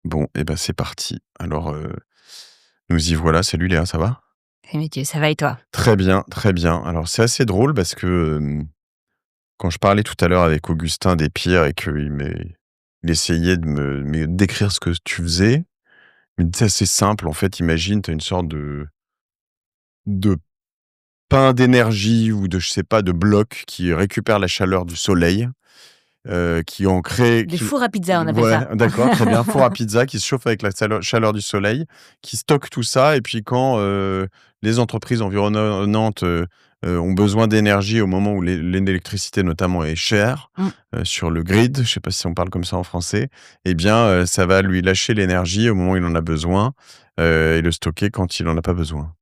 Bon, et ben c'est parti. Alors, nous y voilà. Salut Léa, ça va? Salut Mathieu, ça va et toi? Très bien, très bien. Alors c'est assez drôle parce que, quand je parlais tout à l'heure avec Augustin Despierres et il essayait de me décrire ce que tu faisais, il me disait: «C'est simple, en fait, imagine, tu as une sorte de pain d'énergie ou de je sais pas, de bloc qui récupère la chaleur du soleil, qui en crée Des qui» fours à pizza, on appelle ouais, ça. d'accord, très bien. Four à pizza qui se chauffe avec la chaleur du soleil, qui stocke tout ça et puis quand, les entreprises environnantes, ont besoin d'énergie au moment où l'électricité notamment est chère, Mmh. sur le grid, je sais pas si on parle comme ça en français, eh bien, ça va lui lâcher l'énergie au moment où il en a besoin, et le stocker quand il en a pas besoin.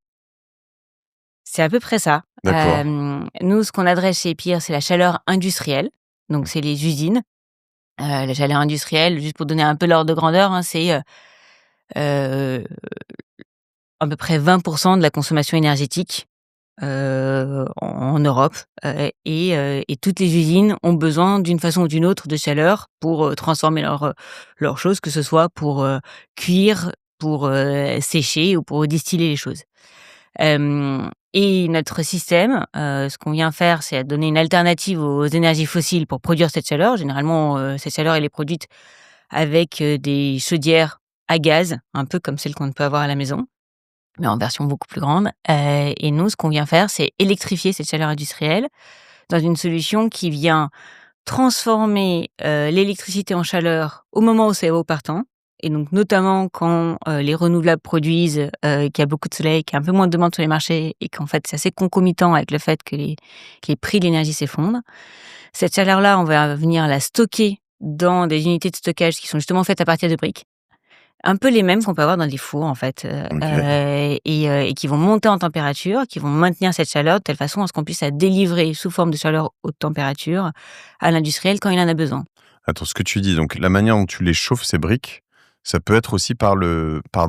C'est à peu près ça. D'accord. Nous, ce qu'on adresse chez Epir, c'est la chaleur industrielle, donc c'est les usines. La chaleur industrielle, juste pour donner un peu l'ordre de grandeur, hein, c'est, heu, à peu près 20 de la consommation énergétique, en Europe, et toutes les usines ont besoin d'une façon ou d'une autre de chaleur pour, transformer leurs choses, que ce soit pour, cuire, pour, sécher ou pour distiller les choses. Et notre système, ce qu'on vient faire, c'est donner une alternative aux énergies fossiles pour produire cette chaleur. Généralement, cette chaleur, elle est produite avec, des chaudières à gaz, un peu comme celles qu'on peut avoir à la maison, mais en version beaucoup plus grande. Et nous, ce qu'on vient faire, c'est électrifier cette chaleur industrielle dans une solution qui vient transformer, l'électricité en chaleur au moment où c'est haut partant, et donc notamment quand, les renouvelables produisent, qu'il y a beaucoup de soleil, qu'il y a un peu moins de demande sur les marchés et qu'en fait c'est assez concomitant avec le fait que les prix de l'énergie s'effondrent. Cette chaleur-là, on va venir la stocker dans des unités de stockage qui sont justement faites à partir de briques. Un peu les mêmes qu'on peut avoir dans des fours en fait, OK. et qui vont monter en température, qui vont maintenir cette chaleur de telle façon à ce qu'on puisse la délivrer sous forme de chaleur haute température à l'industriel quand il en a besoin. Attends, ce que tu dis, donc la manière dont tu les chauffes, ces briques, ça peut être aussi par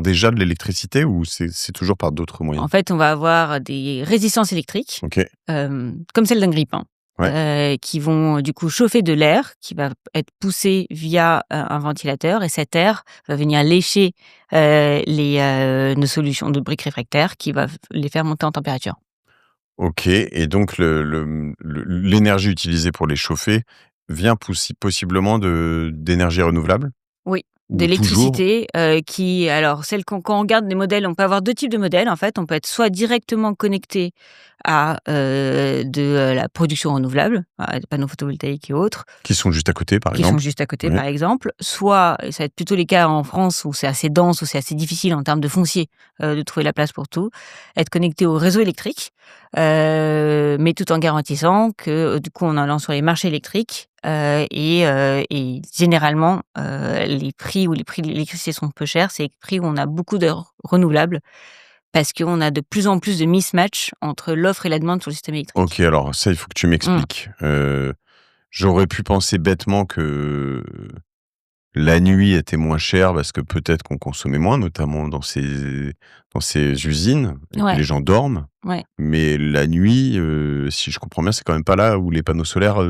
déjà de l'électricité ou c'est toujours par d'autres En moyens? fait, on va avoir des résistances électriques, OK, comme celle d'un grille-pain, ouais. qui vont du coup chauffer de l'air qui va être poussé via, un ventilateur, et cet air va venir lécher, nos solutions de briques réfractaires qui va les faire monter en température. OK, et donc l'énergie utilisée pour les chauffer vient possiblement d'énergie renouvelable? Oui, Ou toujours? d'électricité, qui alors celle qu'on quand on regarde les modèles, on peut avoir 2 types de modèles, en fait. On peut être soit directement connecté à, la production renouvelable, à des panneaux photovoltaïques et autres, Qui sont juste à côté, par qui sont exemple? juste à côté, Ouais. par exemple. Soit, et ça va être plutôt les cas en France où c'est assez dense, où c'est assez difficile en termes de foncier, de trouver la place pour tout, être connecté au réseau électrique, mais tout en garantissant que, du coup, en allant sur les marchés électriques, et généralement, les prix de l'électricité sont peu chers, c'est les prix où on a beaucoup d'heures renouvelables parce qu'on a de plus en plus de mismatch entre l'offre et la demande sur le système OK, électrique. alors ça, il faut que tu Mmh. m'expliques. J'aurais pu penser bêtement que la nuit était moins chère parce que peut-être qu'on consommait moins, notamment dans ces usines et que Ouais, les gens dorment. ouais. Mais la nuit, si je comprends bien, c'est quand même pas là où les panneaux solaires,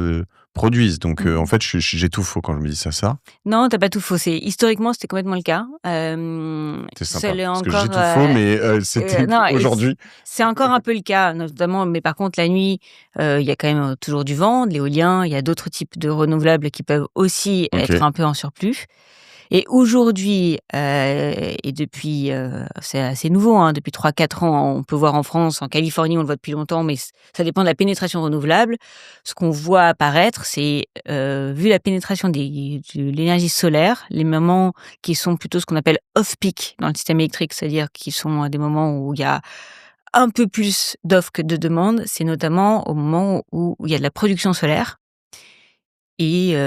produisent. Donc, en Mmh. fait, j'ai tout faux quand je me dis ça. Non, tu as pas tout faussé. Historiquement, c'était complètement le cas. C'est Ça sympa l'est parce que j'ai encore, tout faux, mais, c'était non, et aujourd'hui. c'est encore un peu le cas, notamment, mais par contre la nuit, il y a quand même, toujours du vent, de l'éolien, il y a d'autres types de renouvelables qui peuvent aussi être OK. un peu en surplus. Et aujourd'hui, et depuis, c'est assez nouveau, hein, depuis 3-4 ans, on peut voir en France, en Californie, on le voit depuis longtemps, mais ça dépend de la pénétration renouvelable. Ce qu'on voit apparaître, c'est, vu la pénétration de l'énergie solaire, les moments qui sont plutôt ce qu'on appelle off-peak dans le système électrique, c'est-à-dire qui sont des moments où il y a un peu plus d'offres que de demandes, c'est notamment au moment où il y a de la production solaire, et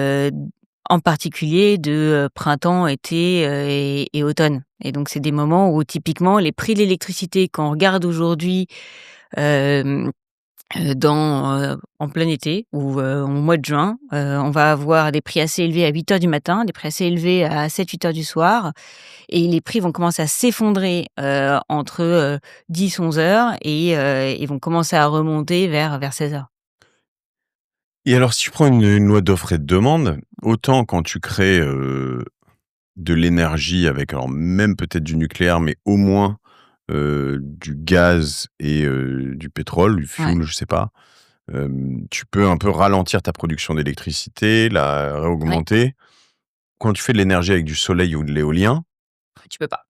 en particulier de, printemps, été, et automne, et donc c'est des moments où typiquement les prix de l'électricité, quand on regarde aujourd'hui, hem, en plein été ou, au mois de juin, on va avoir des prix assez élevés à 8 heures du matin, des prix assez élevés à 7-8 heures du soir, et les prix vont commencer à s'effondrer, entre, 10-11 heures, et vont commencer à remonter vers 16 heures. Et alors si tu prends une loi d'offre et de demande, autant quand tu crées, de l'énergie avec alors même peut-être du nucléaire, mais au moins, du gaz et du pétrole, du Ouais, fioul, je sais pas, tu peux un peu ralentir ta production d'électricité, la ouais, réaugmenter. Quand tu fais de l'énergie avec du soleil ou de l'éolien, tu peux pas.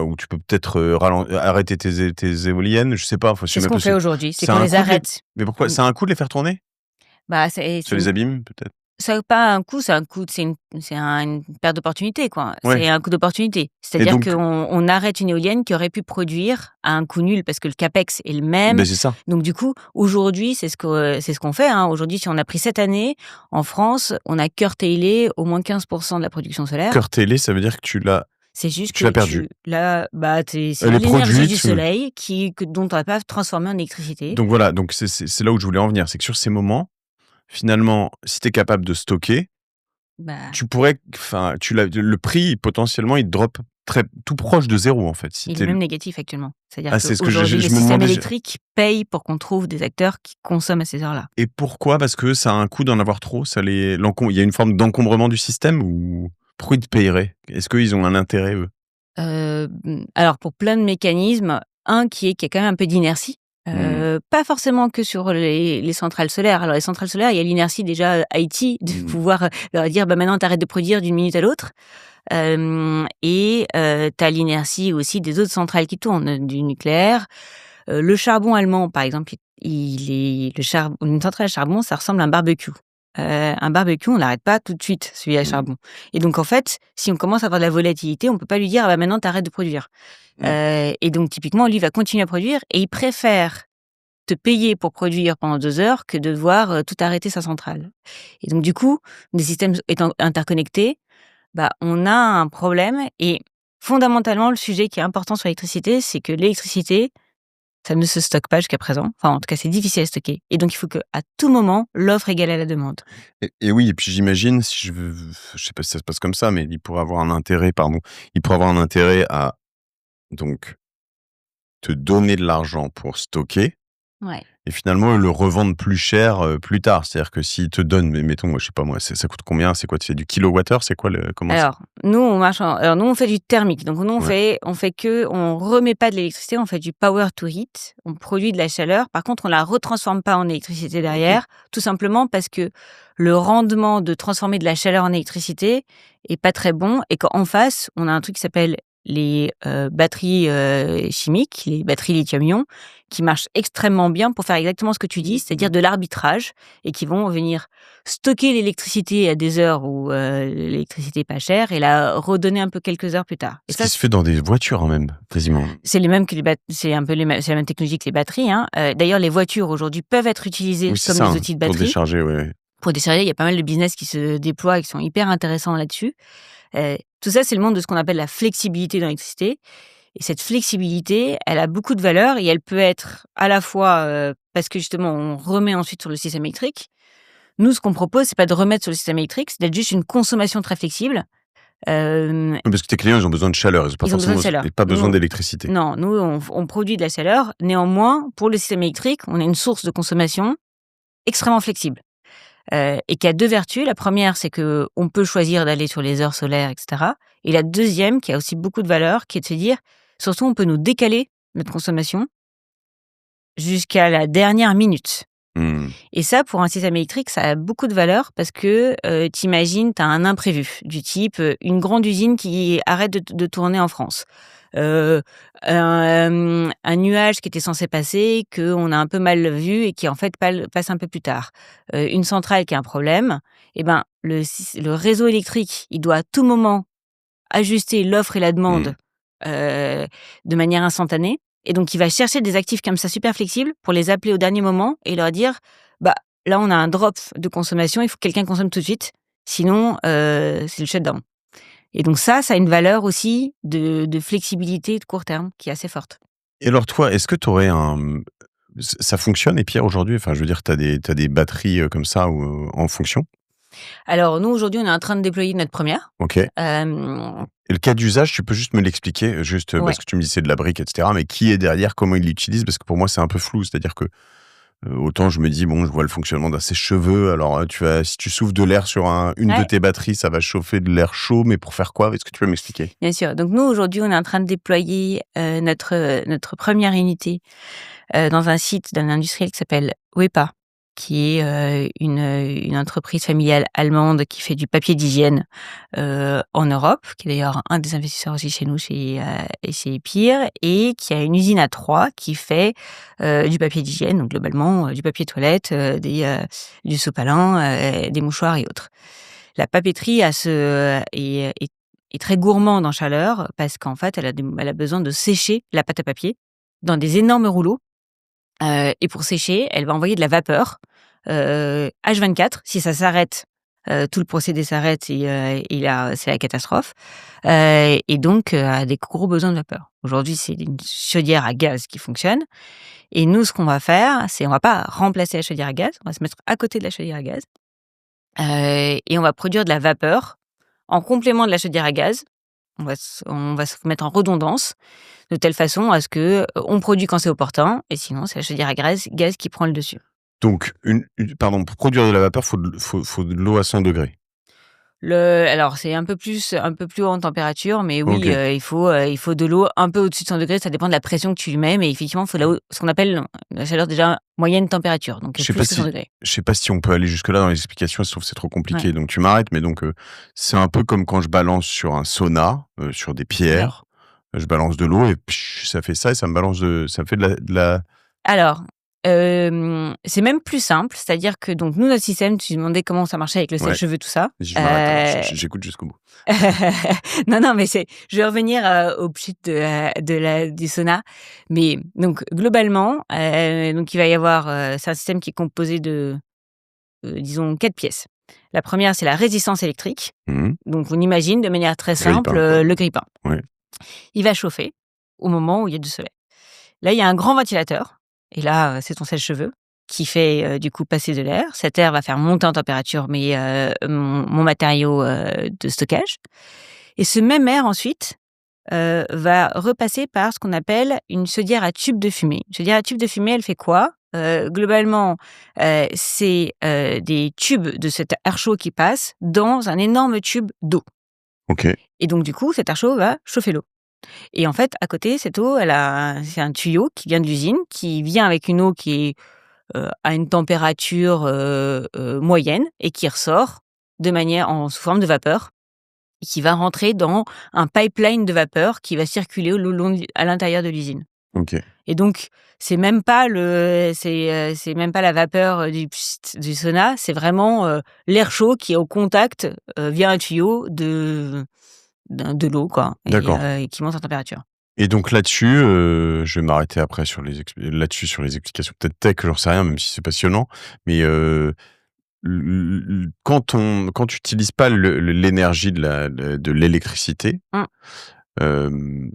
ou tu peux peut-être, arrêter tes éoliennes, je sais pas, enfin, je sais C'est ce même qu'on pas fait si aujourd'hui, c'est ça a qu'on un les coût de les arrête. mais pourquoi? Mmh, Ça a un coût de les faire tourner? bah, c'est Ça c'est les une abîme peut-être? ça a pas un coût, c'est un coût, une perte d'opportunité, quoi. Ouais C'est un coût d'opportunité. et C'est-à-dire donc qu'on arrête une éolienne qui aurait pu produire à un coût nul parce que le capex est le même. beh, c'est ça. Donc du coup, aujourd'hui, c'est ce qu'on fait, hein. Aujourd'hui, si on a pris cette année, en France, on a curtailé au moins 15 de la production solaire. Cœur télé, ça veut dire que C'est juste tu l'as que perdu. tu là, bah, c'est Elle de est l'énergie du produite, soleil dont on n'a pas transformé en électricité. donc voilà, donc c'est là où je voulais en venir. C'est que sur ces moments, finalement, si tu es capable de stocker, Bah, tu pourrais enfin, tu l'as le prix potentiellement, il drop très tout proche de zéro en fait. Si il tu est es même négatif actuellement. C'est-à-dire ah, c'est ce que qu'aujourd'hui, le je me système demandais, électrique paye pour qu'on trouve des acteurs qui consomment à ces heures-là. et pourquoi? Parce que ça a un coût d'en avoir trop? Ça les il y a une forme d'encombrement du système ou pourquoi ils te paieraient? Est-ce qu'ils ont un intérêt, eux? Alors pour plein de mécanismes, un qui a quand même un peu d'inertie, Mmh. pas forcément que sur les centrales solaires. Alors les centrales solaires, il y a l'inertie déjà, IT de Mmh. pouvoir, leur dire: «Bah, maintenant tu arrêtes de produire d'une minute à l'autre». Et tu as l'inertie aussi des autres centrales qui tournent, du nucléaire. Le charbon allemand, par exemple, il est le char une centrale à charbon, ça ressemble à un barbecue. Un barbecue, on l'arrête pas tout de suite, celui à Mmh. charbon. Et donc en fait, si on commence à avoir de la volatilité, on peut pas lui dire: «Ah bah, maintenant tu arrêtes de produire». Mmh. Et donc typiquement, lui, va continuer à produire et il préfère te payer pour produire pendant 2 heures que de devoir, tout arrêter sa centrale. Et donc du coup, des systèmes étant interconnectés, bah, on a un problème. Et fondamentalement, le sujet qui est important sur l'électricité, c'est que l'électricité, ça ne se stocke pas jusqu'à présent. Enfin, en tout cas, c'est difficile à stocker. Et donc, il faut qu'à tout moment, l'offre égale à la demande. Et oui et puis j'imagine si je sais pas si ça se passe comme ça, mais il pourrait avoir un intérêt, pardon, il pourrait avoir un intérêt à donc te donner de l'argent pour stocker Ouais. et finalement le revendre plus cher, plus tard. C'est-à-dire que s'il te donne, mais mettons, je sais pas moi, ça coûte combien? C'est quoi? Tu fais du kilowattheure? C'est quoi le comment c'est? Nous, on fait du thermique. Donc, nous, Ouais. on remet pas de l'électricité, on fait du power to heat. On produit de la chaleur. Par contre, on la retransforme pas en électricité OK. derrière, tout simplement parce que le rendement de transformer de la chaleur en électricité est pas très bon et qu'en face, on a un truc qui s'appelle les batteries chimiques, les batteries lithium-ion, qui marchent extrêmement bien pour faire exactement ce que tu dis, c'est-à-dire de l'arbitrage, et qui vont venir stocker l'électricité à des heures où l'électricité est pas chère et la redonner un peu quelques heures plus tard. Et Ce ça, qui se fait dans des voitures, hein, même, quasiment. c'est les mêmes que c'est un peu c'est la même technologie que les batteries, hein. D'ailleurs, les voitures aujourd'hui peuvent être utilisées Oui, c'est comme ça, des hein, outils de pour batterie. décharger, ouais. Pour décharger, il y a pas mal de business qui se déploient et qui sont hyper intéressants là-dessus. Tout ça, c'est le monde de ce qu'on appelle la flexibilité dans l'électricité. Et cette flexibilité, elle a beaucoup de valeur et elle peut être à la fois, parce que justement on remet ensuite sur le système électrique. Nous, ce qu'on propose, c'est pas de remettre sur le système électrique, c'est d'être juste une consommation très flexible. Hem, Oui, parce que tes clients, ils ont besoin de chaleur, ils ont pas Ils ont besoin de forcément chaleur. et pas besoin Nous d'électricité. non, nous on produit de la chaleur. Néanmoins, pour le système électrique, on a une source de consommation extrêmement flexible, et qui a 2 vertus. La première, c'est que on peut choisir d'aller sur les heures solaires et cetera. Et la deuxième, qui a aussi beaucoup de valeur, qui est de se dire, surtout, on peut nous décaler notre consommation jusqu'à la dernière minute. Mmh. Et ça, pour un système électrique, ça a beaucoup de valeur parce que, tu imagines, tu as un imprévu du type, une grande usine qui arrête de tourner en France. Heu, un nuage qui était censé passer, qu'on a un peu mal vu et qui en fait passe un peu plus tard. Une centrale qui a un problème, et ben, le réseau électrique, il doit à tout moment ajuster l'offre et la Mmh. demande, de manière instantanée. Et donc il va chercher des actifs comme ça super flexibles pour les appeler au dernier moment et leur dire: «Bah, là, on a un drop de consommation, il faut que quelqu'un consomme tout de suite, sinon, c'est le shutdown». Et donc ça a une valeur aussi de flexibilité de court terme qui est assez forte. Et alors toi, est-ce que tu aurais ça fonctionne et Pierre aujourd'hui? Enfin, je veux dire, tu as des batteries, comme ça ou, en fonction? Alors nous, aujourd'hui, on est en train de déployer notre première. OK. Et Hem, le cas d'usage, tu peux juste me l'expliquer? Juste, ouais. parce que tu me dis c'est de la brique et cetera, mais qui est derrière? Comment ils l'utilisent? Parce que pour moi, c'est un peu flou. C'est-à-dire que, Autant je me dis: «Bon, je vois le fonctionnement d'un sèche-cheveux, alors, si tu souffles de l'air sur une de Ouais, tes batteries, ça va chauffer de l'air chaud, mais pour faire quoi?» Est-ce que tu peux m'expliquer? bien sûr. Donc nous, aujourd'hui, on est en train de déployer, notre 1re unité, dans un site d'un industriel qui s'appelle Wepa, qui est, une entreprise familiale allemande qui fait du papier d'hygiène, en Europe, qui est d'ailleurs un des investisseurs aussi chez nous, chez Epir, et qui a une usine à Troyes qui fait, du papier d'hygiène, donc globalement, du papier toilette, du sopalin, des mouchoirs et autres. La papeterie est très gourmande en chaleur parce qu'en fait, elle a besoin de sécher la pâte à papier dans des énormes rouleaux. Et pour sécher, elle va envoyer de la vapeur, H24. Si ça s'arrête, tout le procédé s'arrête et là, c'est la catastrophe. Et donc, a des gros besoins de vapeur. Aujourd'hui, c'est une chaudière à gaz qui fonctionne et nous, ce qu'on va faire, c'est on va pas remplacer la chaudière à gaz, on va se mettre à côté de la chaudière à gaz, et on va produire de la vapeur en complément de la chaudière à gaz. On va se mettre en redondance de telle façon à ce que, on produit quand c'est opportun et sinon c'est la chaudière à gaz qui prend le dessus. Donc pardon, pour produire de la vapeur, faut de l'eau à 100 degrés. Alors c'est un peu plus haut en température, mais oui, OK. il faut de l'eau un peu au-dessus de 100 degrés. Ça dépend de la pression que tu lui mets, mais effectivement, il faut de l'eau ce qu'on appelle la chaleur déjà moyenne température, donc Je sais pas plus que 100 si degrés. je sais pas si on peut aller jusque-là dans les explications, ça se trouve c'est trop Ouais, compliqué, donc tu m'arrêtes, mais donc, c'est un peu comme quand je balance sur un sauna, sur des ouais. pierres, je balance de l'eau et ça fait ça et ça me fait de la Alors, c'est même plus simple, c'est-à-dire que donc nous, notre système, tu demandais comment ça marchait avec le ouais, sèche-cheveux, tout ça. je m'arrête alors, j'écoute jusqu'au bout. Non, non, mais je vais revenir, au pchit du sauna. Mais donc globalement, donc il va y avoir, c'est un système qui est composé de, disons 4 pièces. La première, c'est la résistance électrique. Mmh. Donc on imagine de manière très simple, Grille-pain quoi. le grille-pain. Ouais. Il va chauffer au moment où il y a du soleil. Là, il y a un grand ventilateur et là, c'est ton sèche-cheveux qui fait, du coup passer de l'air. Cet air va faire monter en température mon matériau, de stockage et ce même air ensuite, va repasser par ce qu'on appelle une chaudière à tube de fumée. Une chaudière à tube de fumée, elle fait quoi? Globalement, c'est, des tubes de cet air chaud qui passe dans un énorme tube d'eau OK. et donc du coup, cet air chaud va chauffer l'eau. Et en fait, à côté, cette eau, c'est un tuyau qui vient de l'usine, qui vient avec une eau qui est, à une température, moyenne et qui ressort sous forme de vapeur et qui va rentrer dans un pipeline de vapeur qui va circuler au long à l'intérieur de l'usine. OK. Et donc, c'est même pas la vapeur, du sauna, c'est vraiment, l'air chaud qui est au contact, via un tuyau de l'eau quoi D'accord. et qui monte en température. Et donc là-dessus, je vais m'arrêter après sur les explications peut-être tech, j'en sais rien, même si c'est passionnant. Mais, quand tu utilises pas l'énergie de l'électricité, Mmh, hem,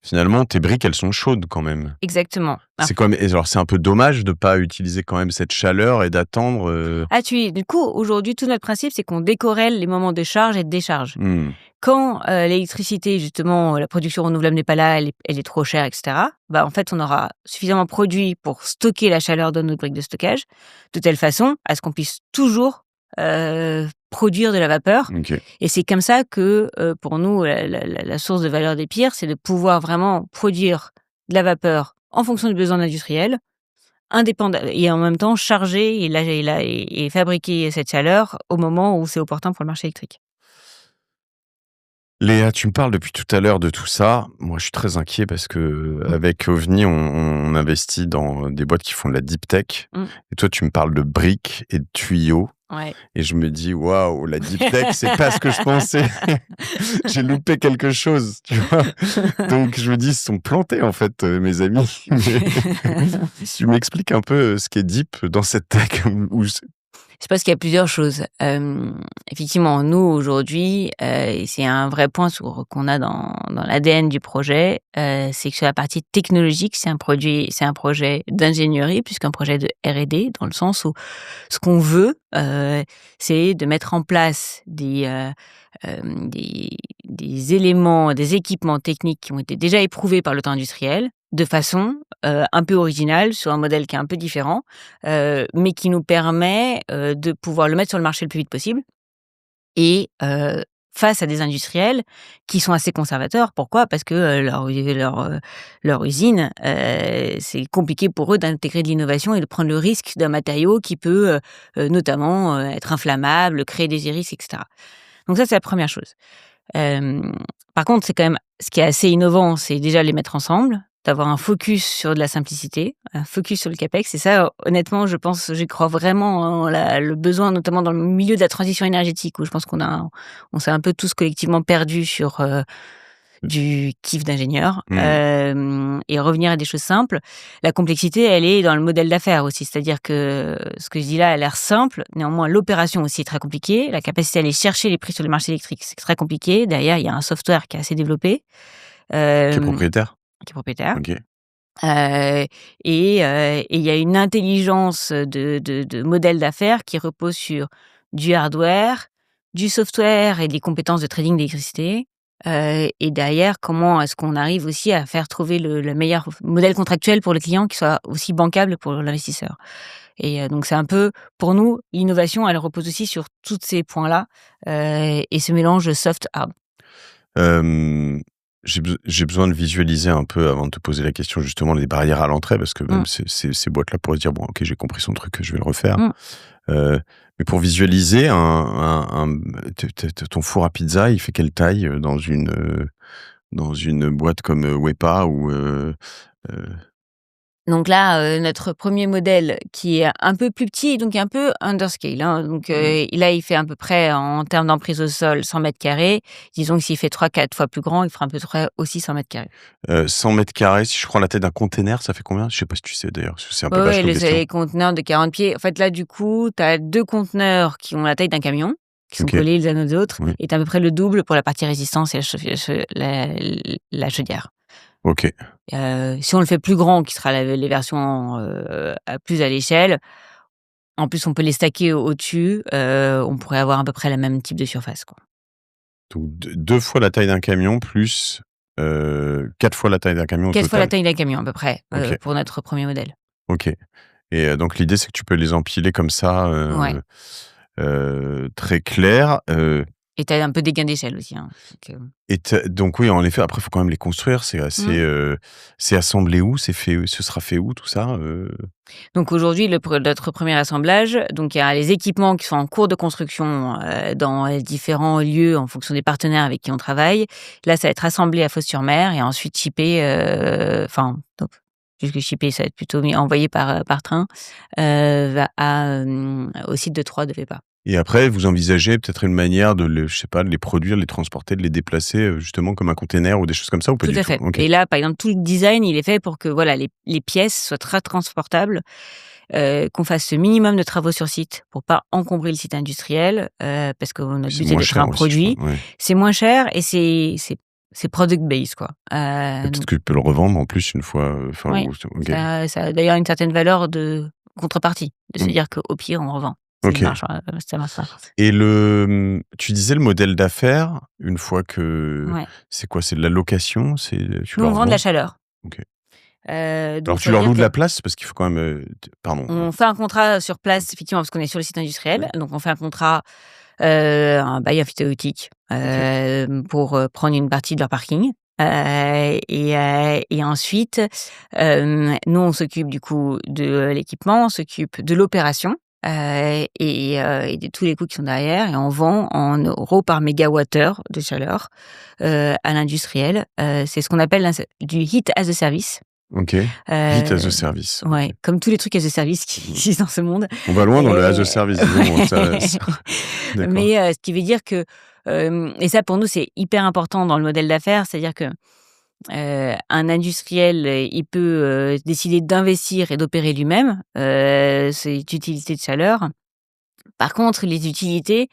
finalement tes briques, elles sont chaudes quand même. exactement. C'est quand même et alors c'est un peu dommage de pas utiliser quand même cette chaleur et d'attendre, Du coup, aujourd'hui, tout notre principe, c'est qu'on décorrèle les moments de charge et de décharge. mmh, Quand, l'électricité, justement, la production renouvelable n'est pas là, elle est trop chère et cetera, bah, en fait, on aura suffisamment produit pour stocker la chaleur dans notre brique de stockage, de telle façon à ce qu'on puisse toujours, produire de la vapeur OK. et c'est comme ça que, pour nous, la source de valeur des pires, c'est de pouvoir vraiment produire de la vapeur en fonction du besoin industriel, indépendant et en même temps charger et fabriquer cette chaleur au moment où c'est opportun pour le marché électrique. Léa, tu me parles depuis tout à l'heure de tout ça. Moi, je suis très inquiet parce que avec OVNI, on investit dans des boîtes qui font de la deep tech. Mmh. Et toi, tu me parles de briques et de tuyaux. Ouais. Et je me dis, waouh, la deep tech, c'est pas ce que je pensais. J'ai loupé quelque chose, tu vois. Donc, je me dis, ils se sont plantés, en fait, mes amis. Mais tu m'expliques un peu ce qui est deep dans cette tech. Je pense qu'il y a plusieurs choses. Effectivement, nous aujourd'hui, et c'est un vrai point qu'on a dans l'ADN du projet, c'est que sur la partie technologique, c'est un projet d'ingénierie plus qu'un projet de R&D, dans le sens où ce qu'on veut, c'est de mettre en place des éléments, des équipements techniques qui ont été déjà éprouvés par le temps industriel, de façon un peu originale, sur un modèle qui est un peu différent, mais qui nous permet de pouvoir le mettre sur le marché le plus vite possible. Et face à des industriels qui sont assez conservateurs. Pourquoi? Parce que leur usine, c'est compliqué pour eux d'intégrer de l'innovation et de prendre le risque d'un matériau qui peut, notamment, être inflammable, créer des iris, et cetera. Donc ça, c'est la première chose. Par contre, c'est quand même ce qui est assez innovant, c'est déjà les mettre ensemble, d'avoir un focus sur de la simplicité, un focus sur le CAPEX. Et ça, honnêtement, je pense, j'y crois vraiment en le besoin, notamment dans le milieu de la transition énergétique, où je pense on s'est un peu tous collectivement perdus sur du kiff d'ingénieur, et revenir à des choses simples. La complexité, elle est dans le modèle d'affaires aussi, c'est-à-dire que ce que je dis là a l'air simple, néanmoins l'opération aussi est très compliquée, la capacité à aller chercher les prix sur le marché électrique, c'est très compliqué. Derrière, il y a un software qui est assez développé, Qui est propriétaire? qui est propriétaire. OK. Et il y a une intelligence de modèle d'affaires qui repose sur du hardware, du software et des compétences de trading d'électricité. Et derrière, comment est-ce qu'on arrive aussi à faire trouver le meilleur modèle contractuel pour le client qui soit aussi bancable pour l'investisseur. Et donc c'est un peu, pour nous, l'innovation, elle repose aussi sur tous ces points-là, et ce mélange soft-hard. Hem, j'ai besoin de visualiser un peu avant de te poser la question, justement, les barrières à l'entrée, parce que même ces boîtes-là pourraient se dire: «Bon, OK, j'ai compris son truc, je vais le refaire». Mais pour visualiser ton four à pizza, il fait quelle taille, dans une boîte comme, Wepa ou Donc là, notre premier modèle qui est un peu plus petit, donc un peu underscale, hein, donc là, il fait à peu près, en termes d'emprise au sol, 100 m². Disons que s'il fait 3-4 fois plus grand, il fera à peu près aussi 100 m². 100 m², si je prends la taille d'un container, ça fait combien? Je sais pas si tu sais d'ailleurs, parce que c'est un peu vache Ouais, comme question. les conteneurs de 40 pieds. En fait, là, du coup, tu as 2 conteneurs qui ont la taille d'un camion, qui sont OK. collés les uns aux autres, Oui. et tu as à peu près le double pour la partie résistance et la chaudière. OK. Si on le fait plus grand, qui sera les versions plus à l'échelle, en plus on peut les stacker au-dessus, on pourrait avoir à peu près le même type de surface, quoi. Donc 2 fois la taille d'un camion plus, 4 fois la taille d'un camion au 4 fois la total. taille d'un camion à peu près, OK. pour notre premier modèle. OK. Et donc l'idée, c'est que tu peux les empiler comme ça, Ouais. très clair, Et tu as un peu des gains d'échelle aussi, hein, et donc oui, en effet, après, il faut quand même les construire. C'est assemblé où? Ce sera fait où tout ça, Donc aujourd'hui, notre premier assemblage, donc il y a les équipements qui sont en cours de construction, dans les différents lieux en fonction des partenaires avec qui on travaille. Là, ça va être assemblé à Fos-sur-Mer et ensuite shippé, donc plus que shippé, ça va être plutôt envoyé par train, au site de Troyes de Wepa. et après vous envisagez peut-être une manière je sais pas, de les produire, de les transporter, de les déplacer, justement comme un container ou des choses comme ça, ou pas Tout du à tout? fait. OK. Et là, par exemple, tout le design, il est fait pour que voilà, les pièces soient très transportables, qu'on fasse ce minimum de travaux sur site pour pas encombrer le site industriel, parce que notre C'est but, c'est moins d'être un cher aussi, je produit. crois, ouais. C'est moins cher et c'est product based, quoi. Et peut-être Donc que tu peux le revendre en plus une fois, enfin, oui, OK. ça a d'ailleurs une certaine valeur de contrepartie, de se Mmh. dire qu'au pire, on revend. OK. Ça marche pas. Et tu disais le modèle d'affaires, une fois que Ouais. c'est quoi? C'est de la location? Tu Nous, on leur vend de la vends? chaleur. OK. Donc Alors ça tu veut leur dire loues de que la place? Parce qu'il faut quand même, pardon. on fait un contrat sur place, effectivement, parce qu'on est sur le site industriel. Donc on fait un contrat, un bail emphytéotique, OK. pour prendre une partie de leur parking. Et ensuite, nous, on s'occupe du coup de l'équipement, on s'occupe de l'opération, et de tous les coûts qui sont derrière, et on vend en euros par mégawattheure de chaleur à l'industriel. C'est ce qu'on appelle du heat as a service. OK. Heat as a Heu, service. OK. ouais, comme tous les trucs as a service qui existent dans ce monde. On va loin dans le as a Et service, dis donc, ça d'accord. mais ce qui veut dire que, et ça pour nous c'est hyper important dans le modèle d'affaires, c'est-à-dire que, un industriel, il peut, décider d'investir et d'opérer lui-même, cette utilité de chaleur. Par contre, les utilités,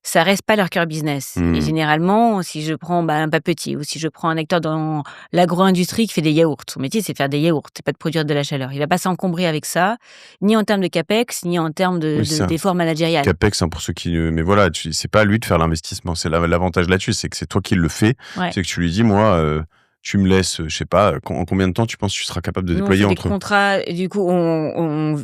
ça reste pas leur cœur business. Et Mmh. généralement, si je prends, un papetier, ou si je prends un acteur dans l'agro-industrie qui fait des yaourts, son métier, c'est de faire des yaourts, c'est pas de produire de la chaleur. Il va pas s'encombrer avec ça, ni en termes de CAPEX, ni en termes Oui, c'est ça. d'efforts managérial. CAPEX, hein, pour ceux qui mais voilà, c'est pas à lui de faire l'investissement. C'est l'avantage là-dessus, c'est que c'est toi qui le fais. Ouais. C'est que tu lui dis: «Moi, tu me laisses, je sais pas, en combien de temps tu penses que tu seras capable de Nous, on déployer fait des entre contrats, du coup, on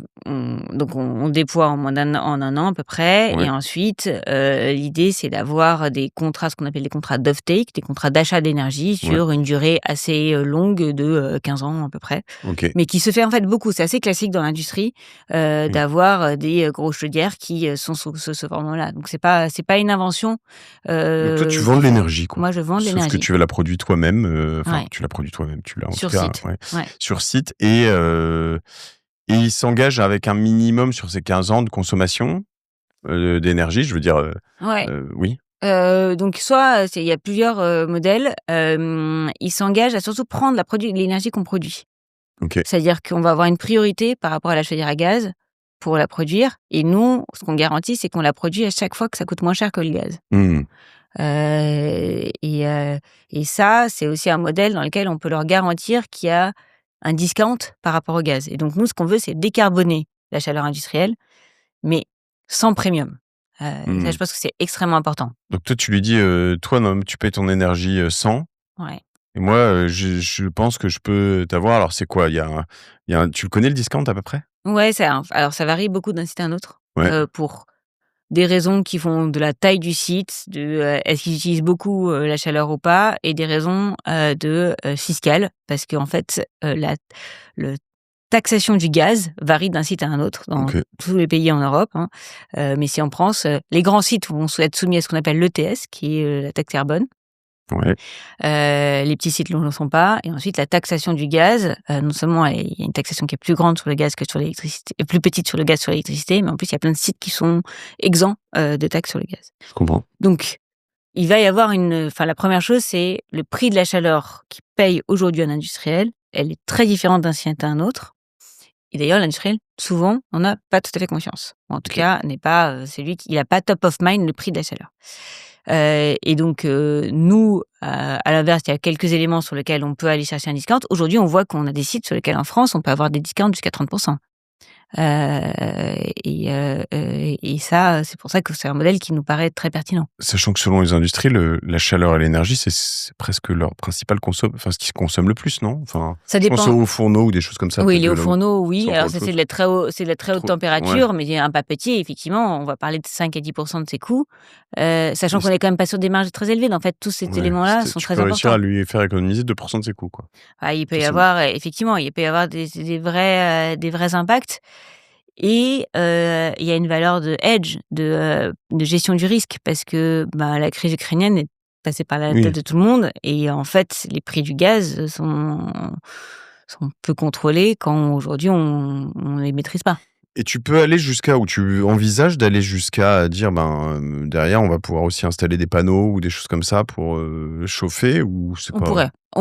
déploie en en 1 an à peu près ouais, et ensuite, l'idée, c'est d'avoir des contrats, ce qu'on appelle des contrats d'off-take, des contrats d'achat d'énergie ouais, sur une durée assez, longue de, 15 ans à peu près, OK. mais qui se fait, en fait, beaucoup. C'est assez classique dans l'industrie, Mmh. d'avoir, des, grosses chaudières qui, sont sous ce format-là. Donc c'est pas une invention, Donc toi, tu vends qui de fait l'énergie, quoi. moi, je vends de Sauf que l'énergie. tu l'as produit toi-même, enfin, Ouais, tu l'as produit toi-même, tu l'as en tout sur cas, site. ouais, Ouais. sur site et il s'engage avec un minimum sur ces 15 ans de consommation, d'énergie, je veux dire, Ouais. oui? Donc soit, il y a plusieurs, modèles, ils s'engagent à surtout prendre l'énergie qu'on produit. OK. C'est-à-dire qu'on va avoir une priorité par rapport à la chaudière à gaz pour la produire et nous, ce qu'on garantit, c'est qu'on la produit à chaque fois que ça coûte moins cher que le gaz. Mmh. Heu et heu et ça, c'est aussi un modèle dans lequel on peut leur garantir qu'il y a un discount par rapport au gaz et donc nous, ce qu'on veut, c'est décarboner la chaleur industrielle, mais sans premium. Et ça, Mmh. je pense que c'est extrêmement important. Donc toi, tu lui dis, «Toi, non, tu payes ton énergie, 100 Ouais. et moi, je pense que je peux t'avoir». Alors c'est quoi? Il y a un tu le connais le discount à peu près? Ouais, alors ça varie beaucoup d'un site à un autre, Ouais, pour des raisons qui vont de la taille du site, est-ce qu'ils utilisent beaucoup, la chaleur ou pas et des raisons, fiscales parce qu'en fait, la le taxation du gaz varie d'un site à un autre dans OK. tous les pays en Europe, hein, mais si en France, les grands sites vont être soumis à ce qu'on appelle l'ETS qui est, la taxe carbone. Ouais, Les petits sites ne le sont pas et ensuite la taxation du gaz, non seulement il y a une taxation qui est plus grande sur le gaz que sur l'électricité et plus petite sur le gaz sur l'électricité, mais en plus il y a plein de sites qui sont exempts, de taxes sur le gaz. je comprends. Donc il va y avoir la première chose, c'est le prix de la chaleur qui paye aujourd'hui un industriel, elle est très différente d'un site à un autre et d'ailleurs l'industriel, souvent, n'en a pas tout à fait conscience. Ou en tout OK. cas, n'est pas, celui qui il a pas top of mind le prix de la chaleur. Et donc, nous, à l'inverse, il y a quelques éléments sur lesquels on peut aller chercher un discount. Aujourd'hui, on voit qu'on a des sites sur lesquels en France, on peut avoir des discounts jusqu'à 30. Et ça, c'est pour ça que c'est un modèle qui nous paraît très pertinent. Sachant que selon les industries, la chaleur et l'énergie, c'est presque leur principal enfin, ce qui se consomme le plus, non? Enfin, Ça je pense dépend. aux fourneaux ou des choses comme ça, Oui, peut-être les de hauts là où fourneaux, c'est oui. encore Alors autre ça, chose. c'est de la très haute Trop ouais, température, mais il y a un pas petit, effectivement, on va parler de 5 à 10 de ses coûts, sachant mais qu'on est quand même pas sur des marges très élevées. En fait, tous ces ouais, éléments-là sont tu très peux réussir à importants. lui faire économiser 2 de ses coûts, quoi, Ah, il peut y facilement. avoir, effectivement, il peut y avoir des vrais impacts et il y a une valeur de hedge, de gestion du risque parce que, bah, la crise ukrainienne est passée par la tête Oui. de tout le monde et en fait, les prix du gaz sont peu contrôlés quand aujourd'hui on les maîtrise pas. Et tu peux aller jusqu'à ou tu envisages d'aller jusqu'à dire, ben, derrière, on va pouvoir aussi installer des panneaux ou des choses comme ça pour, chauffer ou On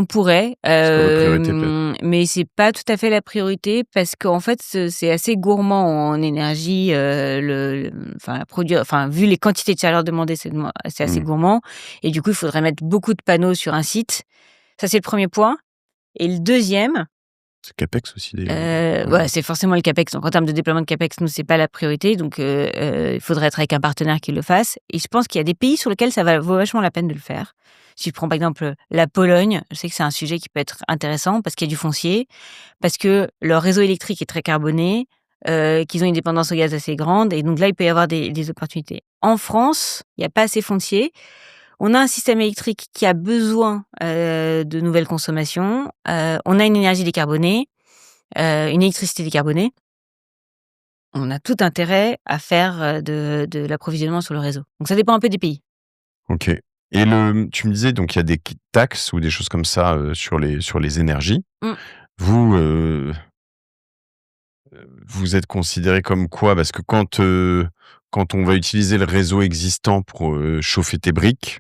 pourrait, c'est pas votre priorité peut-être? mais c'est pas tout à fait la priorité parce qu'en fait, c'est assez gourmand en énergie, produire vu les quantités de chaleur demandées, c'est assez Mmh. gourmand et du coup, il faudrait mettre beaucoup de panneaux sur un site. Ça, c'est le premier point et le deuxième, C'est CAPEX aussi d'ailleurs, ouais. ouais, c'est forcément le CAPEX. Donc en termes de déploiement de CAPEX, nous, c'est pas la priorité donc il faudrait être avec un partenaire qui le fasse et je pense qu'il y a des pays sur lesquels vaut vachement la peine de le faire. Si je prends par exemple la Pologne, je sais que c'est un sujet qui peut être intéressant parce qu'il y a du foncier, parce que leur réseau électrique est très carboné, qu'ils ont une dépendance au gaz assez grande et donc là, il peut y avoir des opportunités. En France, il y a pas assez foncier. On a un système électrique qui a besoin, de nouvelles consommations, on a une énergie décarbonée, une électricité décarbonée. On a tout intérêt à faire, de l'approvisionnement sur le réseau. Donc ça dépend un peu des pays. OK et tu me disais donc il y a des taxes ou des choses comme ça, sur les énergies. Mmh. Vous, vous êtes considérés comme quoi? Parce que quand on va utiliser le réseau existant pour, chauffer tes briques,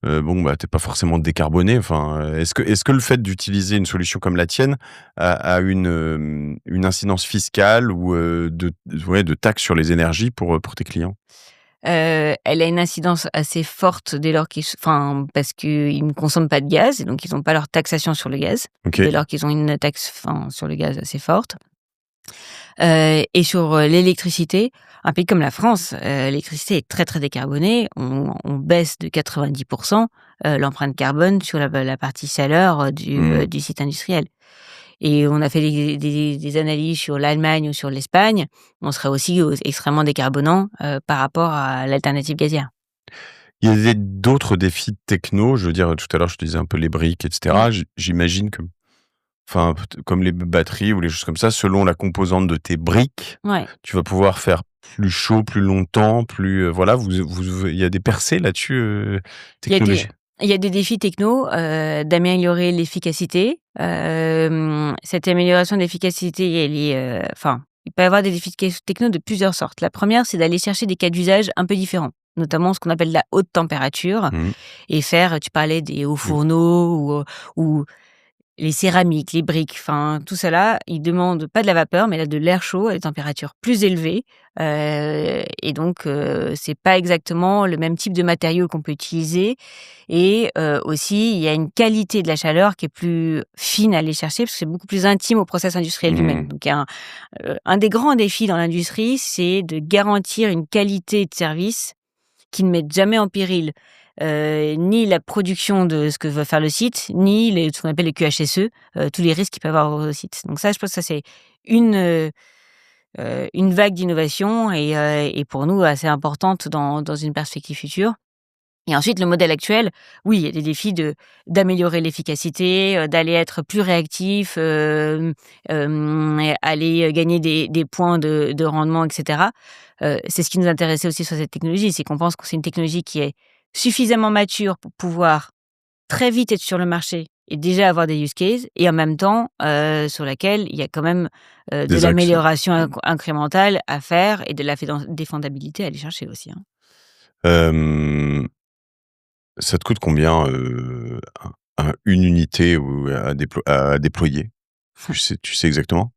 bon, bah, tu pas forcément décarboné. Enfin, est-ce que le fait d'utiliser une solution comme la tienne a une incidence fiscale ou, de taxes sur les énergies pour tes clients? Elle a une incidence assez forte dès lors parce qu'ils ne consomment pas de gaz et donc ils n'ont pas leur taxation sur le gaz, OK. dès lors qu'ils ont une taxe, sur le gaz assez forte. Et sur, l'électricité, un pays comme la France, l'électricité est très, très décarbonée. On baisse de 90 l'empreinte carbone sur la partie chaleur, Mmh. du site industriel. Et on a fait des analyses sur l'Allemagne ou sur l'Espagne. On serait aussi extrêmement décarbonant, par rapport à l'alternative gazière. Il y a d'autres défis techno, je veux dire, tout à l'heure, je te disais un peu les briques et Mmh. cetera. J'imagine que enfin, peut comme les batteries ou les choses comme ça, selon la composante de tes briques, Ouais. tu vas pouvoir faire plus chaud, plus longtemps, plus, voilà, il y a des percées là-dessus, Il y a des technologie? il y a des défis techno, d'améliorer l'efficacité. Cette amélioration d'efficacité, elle est, enfin, il peut y avoir des défis techno de plusieurs sortes. La première, c'est d'aller chercher des cas d'usage un peu différents, notamment ce qu'on appelle la haute température Mmh. et faire, tu parlais des hauts Oui. fourneaux ou les céramiques, les briques, enfin tout ça là, ils demandent pas de la vapeur, mais là de l'air chaud à des températures plus élevées, et donc c'est pas exactement le même type de matériaux qu'on peut utiliser et aussi il y a une qualité de la chaleur qui est plus fine à aller chercher parce que c'est beaucoup plus intime au process industriel lui-même. Mmh. Donc il y a un des grands défis dans l'industrie, c'est de garantir une qualité de service qui ne mettent jamais en péril, ni la production de ce que veut faire le site, ni ce qu'on appelle les QHSE, tous les risques qu'il peut y avoir au site. Donc ça, je pense que ça, c'est une, heu une vague d'innovation et pour nous assez importante dans une perspective future. Et ensuite, le modèle actuel, oui, il y a des défis d'améliorer l'efficacité, d'aller être plus réactif, et aller gagner des points de rendement et cetera. C'est ce qui nous intéressait aussi sur cette technologie, c'est qu'on pense que c'est une technologie qui est suffisamment mature pour pouvoir très vite être sur le marché et déjà avoir des use cases et en même temps, sur laquelle il y a quand même, de Des axes. l'amélioration Mmh. incrémentale à faire et de la défendabilité à aller chercher aussi, hein. Hem, Ça te coûte combien, une unité ou à déployer? Tu sais exactement?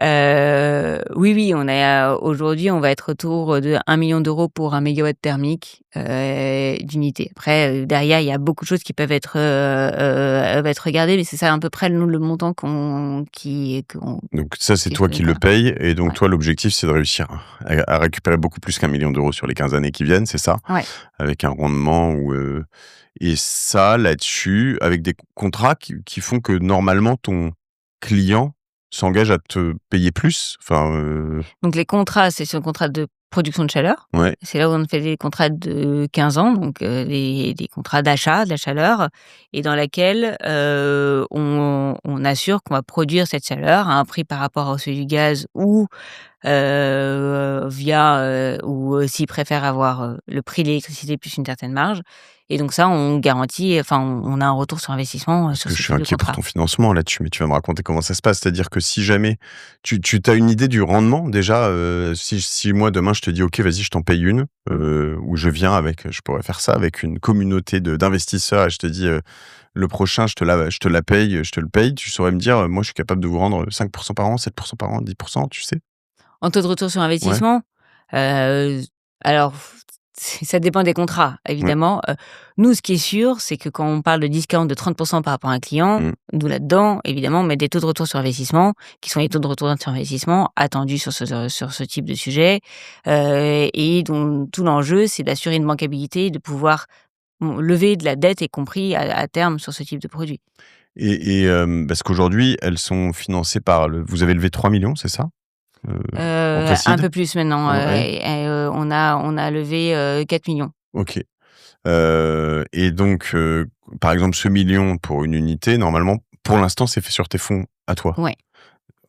Oui, oui, on est, aujourd'hui, on va être autour de 1 million d'euros pour 1 mégawatt thermique, d'unité. Après, derrière, il y a beaucoup de choses qui peuvent être regardées, mais c'est ça à peu près le montant qu'on Donc ça, c'est qu'il toi faut qui le mettre. payes et donc Ouais, toi, l'objectif, c'est de réussir à récupérer beaucoup plus qu'1 million d'euros sur les 15 années qui viennent, c'est ça? ouais. Avec un rendement et ça, là-dessus, avec des contrats qui font que normalement ton client s'engage à te payer plus? Enfin, Donc les contrats, c'est sur le contrat de production de chaleur. ouais, C'est là où on fait des contrats de 15 ans, donc des contrats d'achat de la chaleur et dans laquelle, on assure qu'on va produire cette chaleur à un prix par rapport à celui du gaz ou ou s'ils préfèrent avoir, le prix de l'électricité plus une certaine marge et donc ça, on garantit, enfin on a un retour sur investissement, parce sur que je ce suis type de inquiet pour contrat. ton financement là-dessus, mais tu vas me raconter comment ça se passe. C'est-à-dire que si jamais tu as une idée du rendement déjà, si moi demain je te dis: «OK, vas-y, je t'en paye une», ou je pourrais faire ça avec une communauté d'investisseurs et je te dis, «Le prochain, je te la paye, je te le paye», tu saurais me dire, «Moi, je suis capable de vous rendre 5 par an, 7 par an, 10 tu sais? En taux de retour sur Ouais, investissement, heu, alors ça dépend des contrats ouais, évidemment. Nous, ce qui est sûr, c'est que quand on parle de discount de 30 par rapport à un client, mmh. nous là-dedans, évidemment, on met des taux de retour sur investissement qui sont les taux de retour sur investissement attendus sur ce type de sujet, et dont tout l'enjeu, c'est d'assurer une bancabilité, de pouvoir, lever de la dette y compris à terme sur ce type de produit. Parce qu'aujourd'hui, elles sont financées par le vous avez levé 3 millions, c'est ça? En Un précide? peu plus maintenant, Ouais, on a levé, 4 000 000. OK. Et donc, par exemple, ce 1 000 000 pour une unité, normalement, pour l'instant, c'est fait sur tes fonds à toi. Ouais,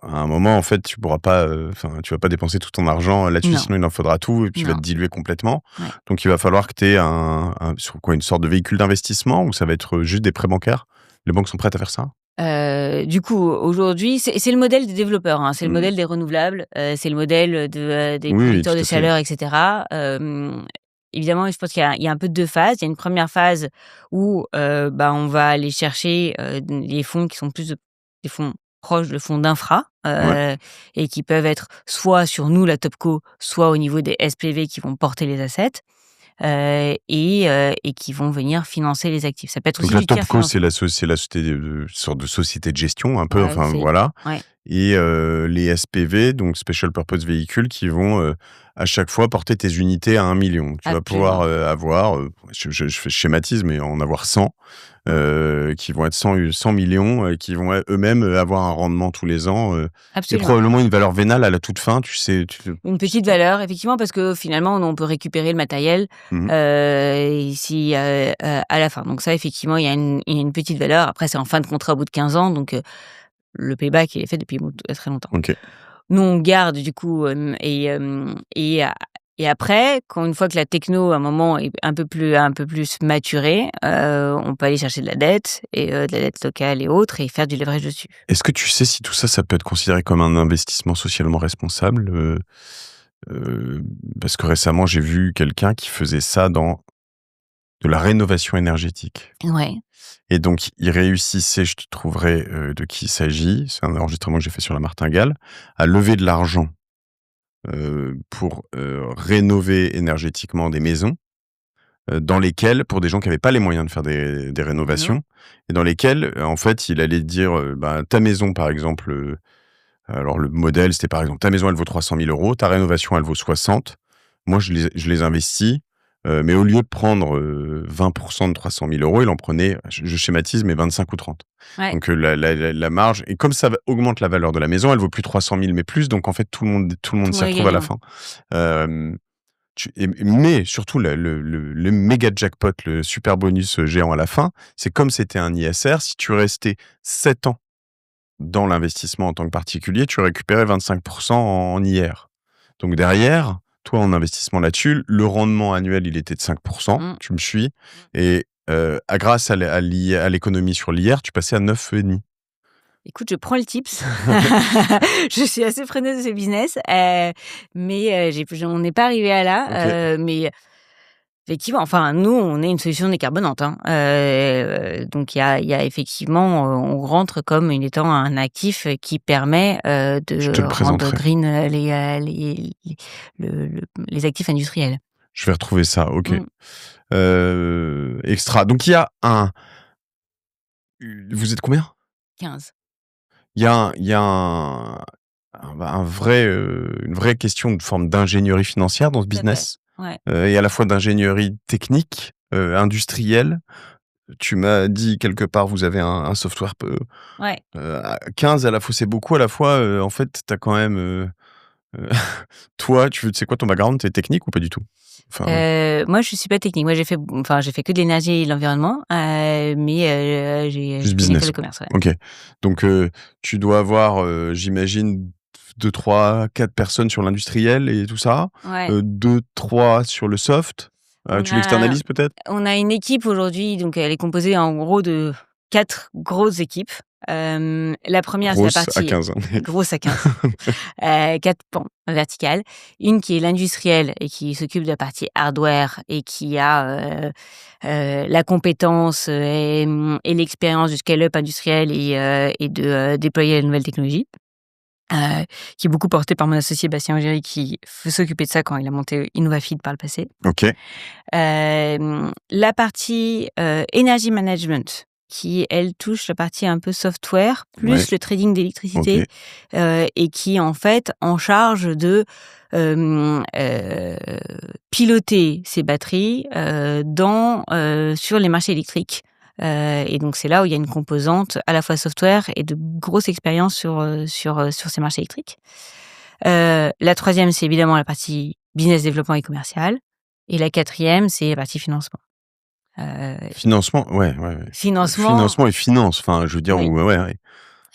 À un moment, en fait, tu pourras pas, enfin, tu vas pas dépenser tout ton argent là-dessus, non, sinon il en faudra tout et puis tu vas te non, diluer complètement. ouais. Donc il va falloir que tu aies sur quoi, une sorte de véhicule d'investissement ou ça va être juste des prêts bancaires? Les banques sont prêtes à faire ça? Du coup, aujourd'hui, c'est le modèle des développeurs, hein, c'est le Mmh. modèle des renouvelables, c'est le modèle des Oui, oui, producteurs tout de à fait. chaleur et cetera. Évidemment, je pense qu'il y a un peu 2 phases. Il y a une première phase où, on va aller chercher, les fonds qui sont des fonds proches de fonds d'infra, Ouais. et qui peuvent être soit sur nous, la Topco, soit au niveau des SPV qui vont porter les assets, et qui vont venir financer les actifs. Ça peut être Donc aussi la du tiers Topco, c'est financement. la société de sorte de société de gestion un peu, Ouais, enfin voilà. ouais. et les SPV, donc Special Purpose Vehicle, qui vont, à chaque fois porter tes unités à 1 000 000. Tu vas pouvoir, Absolument. avoir, je fais schématise, mais en avoir 100, qui vont être 100 millions, qui vont eux-mêmes, avoir un rendement tous les ans, et Absolument. probablement une valeur vénale à la toute fin, tu sais, Une petite valeur, effectivement, parce que finalement, on peut récupérer le matériel Mmh. ici à la fin. Donc ça, effectivement, il y a une petite valeur. Après, c'est en fin de contrat au bout de 15 ans, donc le payback, il est fait depuis très longtemps. OK. Nous, on garde du coup, et après, quand une fois que la techno, à un moment, est un peu plus maturée, on peut aller chercher de la dette et de la dette locale et autres et faire du leverage dessus. Est-ce que tu sais si tout ça, ça peut être considéré comme un investissement socialement responsable? Heu, Parce que récemment, j'ai vu quelqu'un qui faisait ça dans de la rénovation énergétique, Ouais. et donc il réussissait, je te trouverai, de qui il s'agit, c'est un enregistrement que j'ai fait sur la martingale, à lever de l'argent, pour, rénover énergétiquement des maisons, dans lesquelles, pour des gens qui avaient pas les moyens de faire des Mmh. rénovations, et dans lesquelles, en fait, il allait dire, bah, ta maison, par exemple, alors le modèle, c'était par exemple: «Ta maison, elle vaut 300 000 €, ta rénovation, elle vaut 60. Moi, je les investis, mais au lieu de prendre, 20 de 300 000 €, il en prenait», je schématise, mais 25 ou 30. Ouais, Donc, la marge, et comme ça va augmente la valeur de la maison, elle vaut plus 300 000 mais plus, donc en fait, tout le monde tout le s'y monde est retrouve à la gagnant. fin. Hem, mais surtout le méga jackpot, le super bonus, géant à la fin, c'est comme c'était un ISR, si tu restais 7 ans dans l'investissement en tant que particulier, tu récupérais 25 en IR. Donc derrière, toi, en investissement là-dessus, le rendement annuel, il était de 5, Mmh. tu me suis? Et grâce à l'économie sur l'IR, tu passais à 9,5. Écoute, je prends le tips. Je suis assez preneuse de ce business, mais on n'est pas arrivé à OK. là, mais effectivement, enfin, nous, on est une solution décarbonante, hein, donc il y a effectivement, on rentre comme une étant un actif qui permet, Je te de le rendre présenterai. green, les actifs industriels. Je vais retrouver ça, OK. Mmh, Extra. Donc il y a vous êtes combien? 15. Il y a un vrai, une vraie question de forme d'ingénierie financière dans ce Tout à fait. business, Ouais, et à la fois d'ingénierie technique, industrielle. Tu m'as dit quelque part, vous avez un software ouais. à 15 à la fois, c'est beaucoup, à la fois, en fait, tu as quand même, heu, toi, c'est quoi ton background? Tu es technique ou pas du tout? Enfin, Moi, je suis pas technique. Moi, j'ai fait que de l'énergie et de l'environnement, mais juste j'ai fait une école business. de commerce, ouais. OK. Donc, tu dois avoir, j'imagine 2, 3, 4 personnes sur l'industriel et tout ça, Ouais. 2-3 sur le soft. On Tu a l'externalises peut-être? on a une équipe aujourd'hui, donc elle est composée en gros de 4 grosses équipes. La première, c'est la Grosse à partie 15, hein. grosse à 15, 4 pans verticales. Une qui est l'industrielle et qui s'occupe de la partie hardware et qui a, la compétence, et l'expérience du scale-up industriel et de, déployer la nouvelle technologie. Qui est beaucoup portée par mon associé Bastien Augéry qui s'occupait de ça quand il a monté Innovafeed par le passé. OK. La partie, energy management qui, elle, touche la partie un peu software, Ouais. plus le trading OK. d'électricité, et qui est en fait en charge de, piloter ces batteries, sur les marchés électriques. Et donc c'est là où il y a une composante à la fois software et de grosse expérience sur ces marchés électriques. La troisième, c'est évidemment la partie business développement et commercial. Et la quatrième, c'est la partie financement. Heu, Financement, ouais, ouais, ouais. Financement, Financement et finance, enfin, je veux dire, oui, ouais, ouais,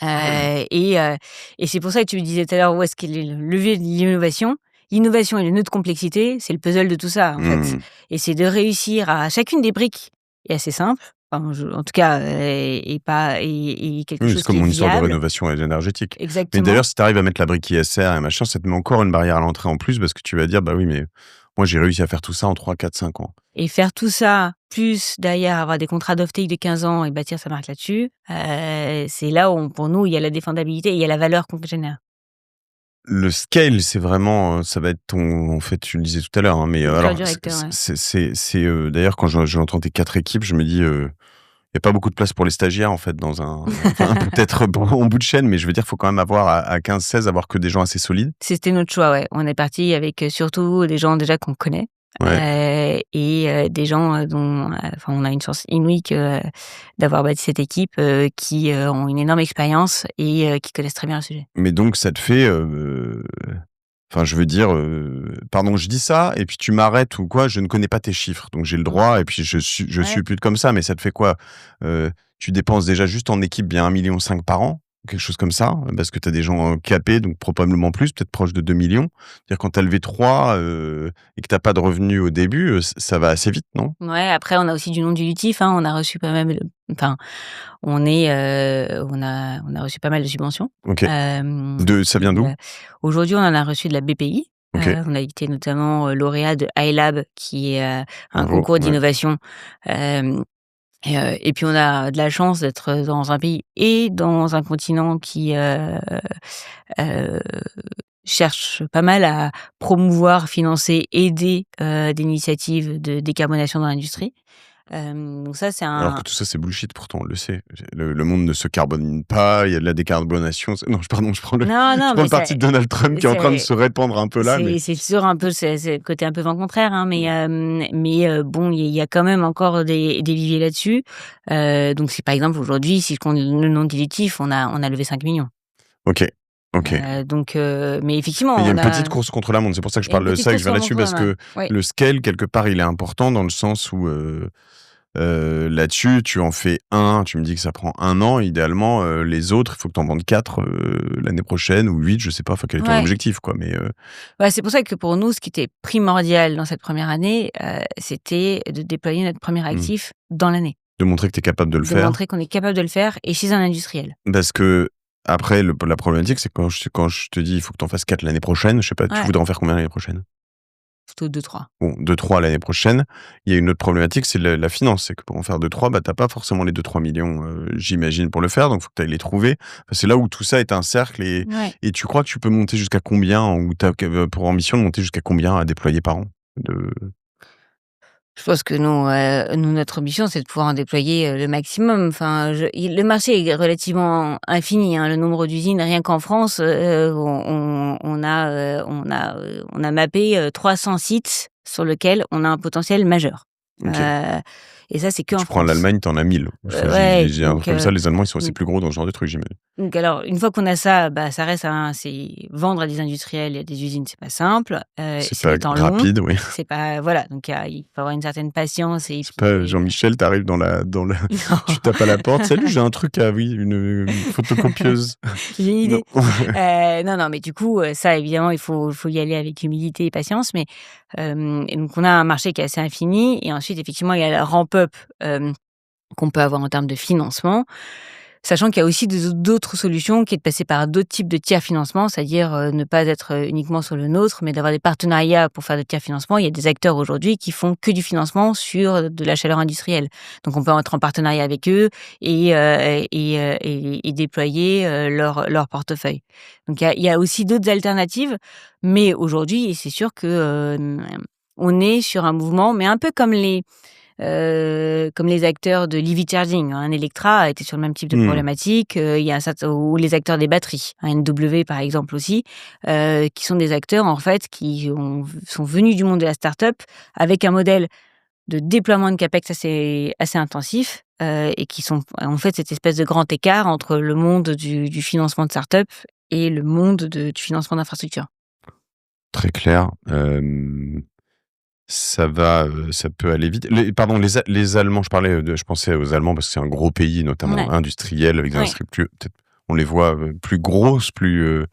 ouais. et c'est pour ça que tu me disais tout à l'heure où est-ce qu'il est le levier de l'innovation. L'innovation et le nœud de complexité, c'est le puzzle de tout ça, en fait, Mmh. et c'est de réussir à chacune des briques est assez simple, enfin, en tout cas, et pas et quelque Oui, c'est chose qui comme est mon histoire de viable. rénovation énergétique. Mais Exactement. d'ailleurs, si tu arrives à mettre la brique ISR et machin, ça te met encore une barrière à l'entrée en plus, parce que tu vas dire: «Bah oui, mais moi, j'ai réussi à faire tout ça en 3, 4, 5 ans». Et faire tout ça, plus derrière avoir des contrats d'off-take de 15 ans et bâtir sa marque là-dessus, c'est là où pour nous, il y a la défendabilité et il y a la valeur qu'on génère. Le scale, c'est vraiment, ça va être ton, en fait, tu le disais tout à l'heure, hein, mais Le cœur alors du c'est recteur, ouais. d'ailleurs quand j'entends tes 4 équipes, je me dis, y a pas beaucoup de place pour les stagiaires, en fait, dans un enfin, peut-être en bout de chaîne, mais je veux dire, faut quand même avoir à 15-16, avoir que des gens assez solides. C'était notre choix, ouais. On est parti avec, surtout des gens déjà qu'on connaît, Ouais. des gens, dont, enfin, on a une chance inouïe d'avoir bâti cette équipe, qui, ont une énorme expérience et qui connaissent très bien le sujet. Mais donc ça te fait, enfin, je veux dire, pardon, je dis ça et puis tu m'arrêtes ou quoi, je ne connais pas tes chiffres, donc j'ai le Mmh. droit et puis je Ouais. suppute comme ça, mais ça te fait quoi? Tu dépenses déjà juste en équipe bien 1,5 million par an, quelque chose comme ça? Parce que tu as des gens, capés, donc probablement plus, peut-être proche de 2 millions. C'est-à-dire quand tu as levé 3, et que tu as pas de revenus au début, ça va assez vite, non? Ouais, après on a aussi du non dilutif, hein. On a reçu pas mal enfin, on a reçu pas mal de subventions. OK. Hem Ça vient et d'où? aujourd'hui, on en a reçu de la BPI. OK, On a été notamment, lauréat de iLab qui est, un bravo, concours ouais. d'innovation. Hem et puis on a de la chance d'être dans un pays et dans un continent qui, heu, cherche pas mal à promouvoir, financer, aider, des initiatives de décarbonation dans l'industrie. Donc ça, c'est Alors que un tout ça, c'est bullshit pourtant, on le sait. Le monde ne se carbone pas, il y a de la décarbonation. Non, pardon, non, je non, prends mais le parti de Donald Trump qui est en train de c'est se répandre un peu là, mais c'est sûr un peu, c'est le côté un peu vent contraire, hein, bon, il y a quand même encore des viviers là-dessus. Donc si par exemple aujourd'hui, si je compte le non dilutif, on a levé 5 millions. OK, OK. Mais effectivement, Mais il y a on une petite a course contre la montre. C'est pour ça que je il y a une parle de petite ça et que course je vais sur le là-dessus montant, parce ouais. que Oui. le scale, quelque part, il est important dans le sens où, là-dessus, tu en fais un, tu me dis que ça prend 1 an idéalement, les autres, il faut que tu en vendes 4, l'année prochaine ou 8, je sais pas, enfin, quel est ton Ouais. objectif, quoi? Mais, Bah, c'est pour ça que pour nous, ce qui était primordial dans cette première année, c'était de déployer notre premier mmh, actif dans l'année. de montrer que tu es capable de le De faire. montrer qu'on est capable de le faire et chez un industriel. Parce qu'après la problématique, c'est quand je te dis: «Il faut que tu en fasses 4 l'année prochaine», je sais pas, tu Ouais, voudrais en faire combien l'année prochaine? plutôt 2-3. Bon, 2-3 l'année prochaine. Il y a une autre problématique, c'est la finance. C'est que pour en faire 2-3, bah, tu pas forcément les 2-3 millions, j'imagine, pour le faire, donc faut que tu ailles les trouver. Enfin, c'est là où tout ça est un cercle Ouais. et tu crois que tu peux monter jusqu'à combien ou tu as pour ambition de monter jusqu'à combien à déployer par an? De Je pense que nous, notre ambition, c'est de pouvoir en déployer, le maximum. Enfin, le marché est relativement infini, hein. Le nombre d'usines, rien qu'en France, on a mappé, 300 sites sur lesquels on a un potentiel majeur. OK. Heu et ça, c'est qu'en Tu prends France. l'Allemagne, tu en as 1000. Enfin, Ouais, j'ai un truc comme ça, les Allemands, ils sont assez donc plus gros dans ce genre de truc, j'imagine. donc alors, une fois qu'on a ça, bah, ça reste c'est vendre à des industriels et à des usines, c'est pas simple, C'est c'est pas des temps longs, rapide, oui. c'est pas voilà, donc il faut avoir une certaine patience et C'est puis pas Jean-Michel, tu arrives dans la tu tapes à la porte: «Salut, j'ai un truc à oui, une photocopieuse». j'ai une Non. idée. Non, non, mais du coup, ça évidemment, il faut y aller avec humilité et patience, mais et donc on a un marché qui est assez infini et ensuite effectivement, il y a la ramp up, qu'on peut avoir en termes de financement. Sachant qu'il y a aussi d'autres solutions qui est de passer par d'autres types de tiers financement, c'est-à-dire, ne pas être, uniquement sur le nôtre, mais d'avoir des partenariats pour faire de tiers financement. Il y a des acteurs aujourd'hui qui font que du financement sur de la chaleur industrielle. Donc on peut être en partenariat avec eux et déployer, leur portefeuille. Donc il y a aussi d'autres alternatives, mais aujourd'hui et c'est sûr que, on est sur un mouvement, mais un peu comme les acteurs de l'EV charging, hein. Un Electra a été sur le même type de Mmh. problématique, il y a un certain ou les acteurs des batteries, un NW par exemple aussi, qui sont des acteurs en fait sont venus du monde de la start-up avec un modèle de déploiement de capex assez intensif, et qui sont en fait cette espèce de grand écart entre le monde du financement de start-up et le monde du financement d'infrastructures. Très clair. Ça peut aller vite. Pardon, les Allemands, je pensais aux Allemands parce que c'est un gros pays, notamment Ouais, industriel, avec des ouais. industries peut-être on les voit, plus grosses, tu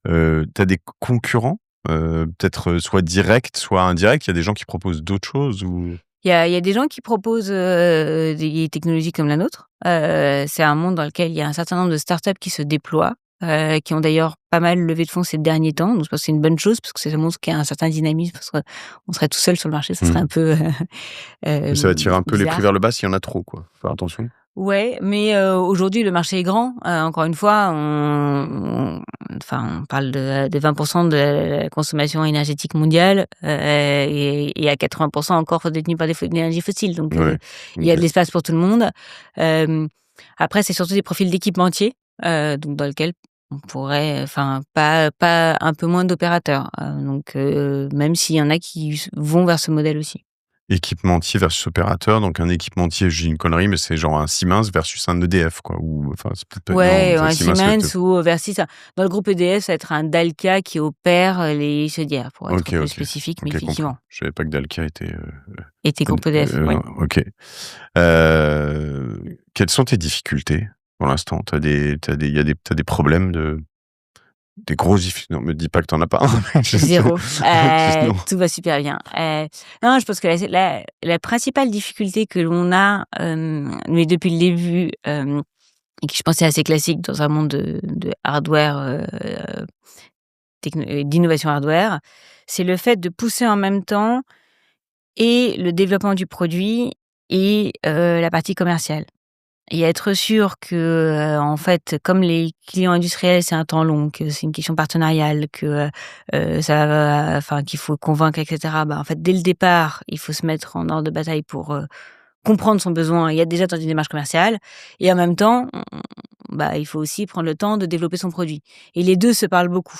des concurrents? Peut-être, soit directs, soit indirects? Il y a des gens qui proposent d'autres choses ou? Il y a des gens qui proposent, des technologies comme la nôtre. C'est un monde dans lequel il y a un certain nombre de startups qui se déploient, qui ont d'ailleurs pas mal levé de fonds ces derniers temps. Donc je pense que c'est une bonne chose parce que ça montre qu'il y a un certain dynamisme, parce qu'on serait tout seul sur le marché, ça serait Mmh. un peu, Mais ça va tirer un peu les prix bizarre. vers le bas s'il y en a trop, quoi. Faut faire attention. Ouais, mais aujourd'hui, le marché est grand. Encore une fois, on parle de 20 de la consommation énergétique mondiale, et à 80 encore détenu par des énergies fossiles. Donc, Ouais, il y a OK. de l'espace pour tout le monde. Hem, Après, c'est surtout des profils d'équipementiers, donc dans lequel on pourrait pas un peu moins d'opérateurs. Donc, même s'il y en a qui vont vers ce modèle aussi. Équipementier versus opérateur, donc un équipementier, je dis une connerie, mais c'est genre un Siemens versus un EDF, quoi, ou enfin, c'est peut-être pas non, Ouais, c'est un Siemens le te Siemens ou Versys, dans le groupe EDF, ça va être un Dalca qui opère, les chaudières, pour être OK, plus OK. spécifique, mais OK, compris. effectivement. Je savais pas que Dalkia était, Et tes groupes EDF, ouais. OK. Quelles sont tes difficultés pour l'instant? T'as des problèmes des grosses difficultés? Non, me dis pas que t'en as pas, mais juste 0, juste non. tout va super bien. Non, je pense que la principale difficulté que l'on a, mais depuis le début, et qui je pense est assez classique dans un monde de hardware, d'innovation hardware, c'est le fait de pousser en même temps et le développement du produit et la partie commerciale. Et être sûr que, en fait, comme les clients industriels, c'est un temps long, que c'est une question partenariale, que, ça va qu'il faut convaincre et cetera. Bah, en fait, dès le départ, il faut se mettre en ordre de bataille pour, comprendre son besoin et être déjà dans une démarche commerciale et en même temps, il faut aussi prendre le temps de développer son produit et les 2 se parlent beaucoup.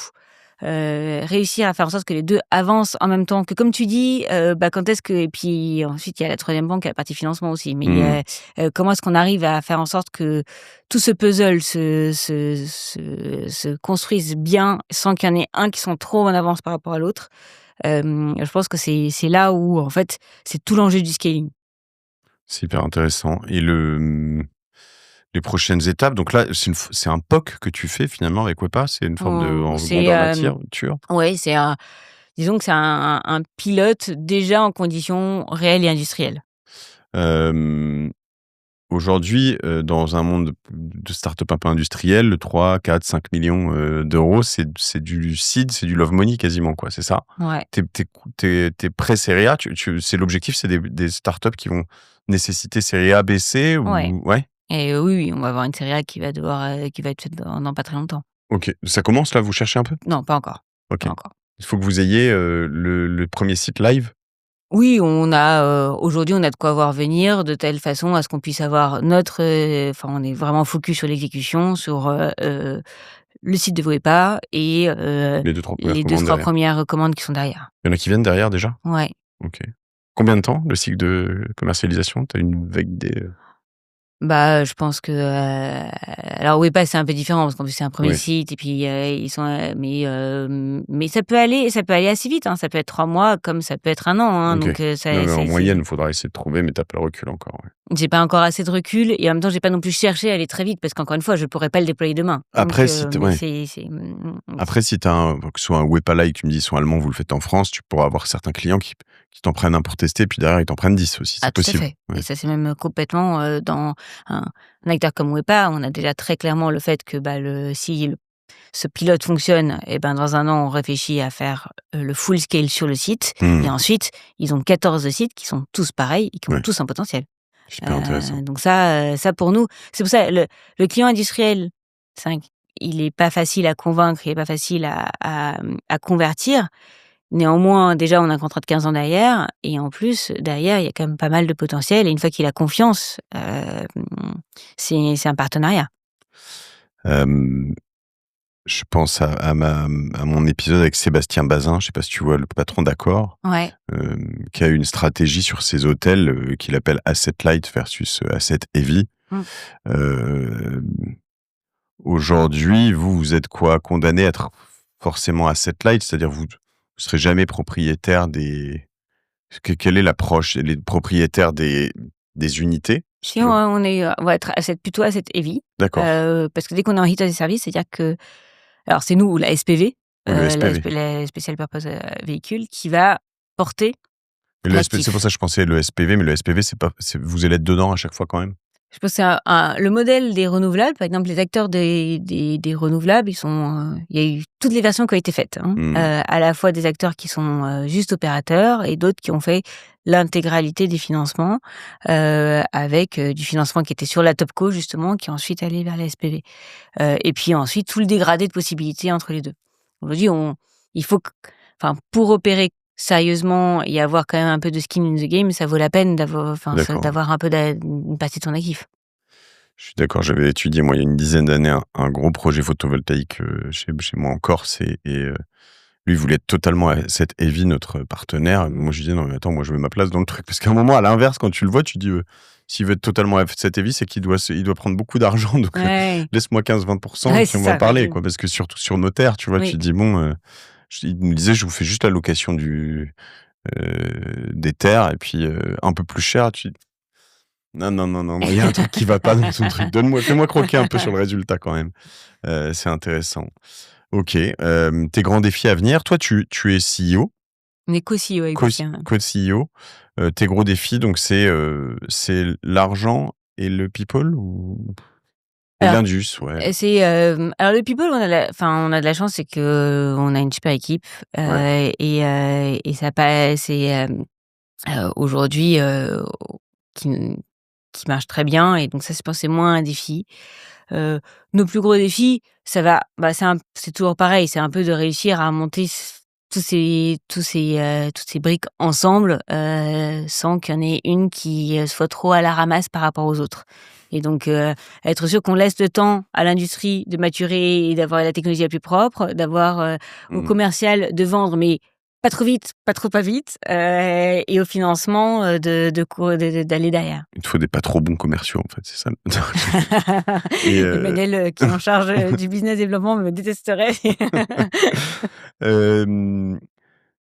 Réussir à faire en sorte que les 2 avancent en même temps que comme tu dis, quand est-ce que et puis ensuite il y a la 3e banque, il y a la partie financement aussi, mais Mmh. comment est-ce qu'on arrive à faire en sorte que tout ce puzzle se construise bien sans qu'il y en ait un qui soit trop en avance par rapport à l'autre? Je pense que c'est là où en fait, c'est tout l'enjeu du scaling. C'est hyper intéressant et les prochaines étapes, donc là, c'est un POC que tu fais finalement avec Wepa? C'est une forme de Oh, en c'est, grandeur nature? ouais, c'est un disons que c'est un pilote déjà en conditions réelles et industrielles. Hem, Aujourd'hui, dans un monde de start-up un peu industriel, le 3, 4, 5 millions d'euros, c'est du seed, c'est du love money quasiment, quoi, c'est ça? Ouais. Tes pré-série A, c'est l'objectif, c'est des start-up qui vont nécessiter série A, B, C Ouais ou ouais? et oui, oui, on va avoir une série A qui va être faite dans pas très longtemps. OK. Ça commence là, vous cherchez un peu? Non, pas encore, OK. pas encore. Il faut que vous ayez, le 1er site live? Oui, on a, aujourd'hui, on a de quoi voir venir de telle façon à ce qu'on puisse avoir notre, on est vraiment focus sur l'exécution, sur, le site de Voepa et Les 2, 3 premières les deux commandes trois derrière. premières commandes qui sont derrière. Il y en a qui viennent derrière déjà? Ouais. OK. Combien de temps le cycle de commercialisation? Tu as une vague idée? Bah, je pense que, alors Wepa, c'est un peu différent parce qu'en plus c'est un premier Oui. site et puis, ils sont, mais ça peut aller assez vite, hein. Ça peut être 3 mois comme ça peut être un an, hein, OK. donc Non, mais en moyenne, c'est il faudra essayer de trouver, mais tu as pas le recul encore, ouais. j'ai pas encore assez de recul et en même temps, j'ai pas non plus cherché à aller très vite parce qu'encore une fois, je pourrais pas le déployer demain. Donc, Après si tu mais ouais, Après si tu as un que ce soit un Wepalike, tu me dis, ils sont allemands, vous le faites en France, tu pourras avoir certains clients qui t'en prennent un pour tester, puis derrière ils t'en prennent 10 aussi, ah c'est tout à possible. fait et Ouais. ça, c'est même complètement, dans un acteur comme Wepa, on a déjà très clairement le fait que, si ce pilote fonctionne et ben, dans un an, on réfléchit à faire, le full scale sur le site et Mmh. ensuite, ils ont 14 sites qui sont tous pareils et qui ont Ouais, tous un potentiel. super intéressant. Donc ça pour nous c'est pour ça le client industriel, c'est vrai qu'il est pas facile à convaincre, il est pas facile à convertir. Néanmoins, déjà, on a un contrat de 15 ans derrière et en plus, derrière, il y a quand même pas mal de potentiel et une fois qu'il a confiance, c'est un partenariat. Hem, je pense à mon épisode avec Sébastien Bazin, je sais pas si tu vois? Le patron d'Accor, Ouais. qui a une stratégie sur ses hôtels, qu'il appelle asset light versus, asset heavy. Mmh. Hem Aujourd'hui, vous êtes quoi? Condamné à être forcément asset light, c'est-à-dire vous serez jamais propriétaire des quelle est l'approche? Les propriétaires des unités? Si Si tu veux? on va être plutôt asset heavy, D'accord. parce que dès qu'on est en hit as a service, c'est-à-dire que alors c'est nous ou la SPV, Oui, le SPV. la Special Purpose, Véhicule qui va porter Et le SP c'est pour l'actif. ça que je pensais le SPV, mais le SPV c'est pas vous allez être dedans à chaque fois quand même? Je pense que c'est le modèle des renouvelables, par exemple, les acteurs des renouvelables, il y a eu toutes les versions qui ont été faites, hein. À la fois des acteurs qui sont juste opérateurs et d'autres qui ont fait l'intégralité des financements, avec du financement qui était sur la Topco justement, qui est ensuite allé vers la SPV. Et puis ensuite tout le dégradé de possibilités entre les deux. Aujourd'hui, il faut pour opérer sérieusement et avoir quand même un peu de skin in the game, ça vaut la peine d'avoir un peu une partie de ton actif. Je suis d'accord, j'avais étudié, moi, il y a une dizaine d'années, un gros projet photovoltaïque chez moi en Corse lui voulait être totalement asset heavy, notre partenaire. Moi, je lui disais: «Non, mais attends, moi, je veux ma place dans le truc». Parce qu'à un moment, à l'inverse, quand tu le vois, tu dis: «S'il veut être totalement asset heavy, c'est qu'il doit prendre beaucoup d'argent, donc Ouais. laisse-moi 15-20 Ouais, et puis c'est on va ça. parler, quoi». Parce que surtout sur nos terres, tu vois, tu Oui. te dis: «Bon», il me disait: «Je vous fais juste la location des terres et puis un peu plus cher». Tu Non, non, non, non, non, il y a un truc qui va pas dans ton truc. Fais-moi croquer un peu sur le résultat quand même. C'est intéressant. OK, tes grands défis à venir. Toi, tu es CEO, On est co-CEO avec Bastien. co-CEO. Tes gros défis, donc c'est l'argent et le people ou et Alors, l'indus, ouais, alors le people, on a de la chance, c'est que on a une super équipe, ouais. et ça passe c'est, aujourd'hui, qui qui marche très bien et donc ça, je pense, c'est moins un défi. Heu, Nos plus gros défis, ça va c'est toujours pareil, c'est un peu de réussir à monter toutes ces briques ensemble, sans qu'il y en ait une qui, soit trop à la ramasse par rapport aux autres et donc être sûr qu'on laisse le temps à l'industrie de maturer et d'avoir la technologie la plus propre, d'avoir, au Mmh. commercial de vendre mais pas trop vite, pas trop pas vite, et au financement, d'aller derrière. Il te faut des pas trop bons commerciaux, en fait, c'est ça? Et Emmanuel, qui est en charge, du business développement me détesterait. hem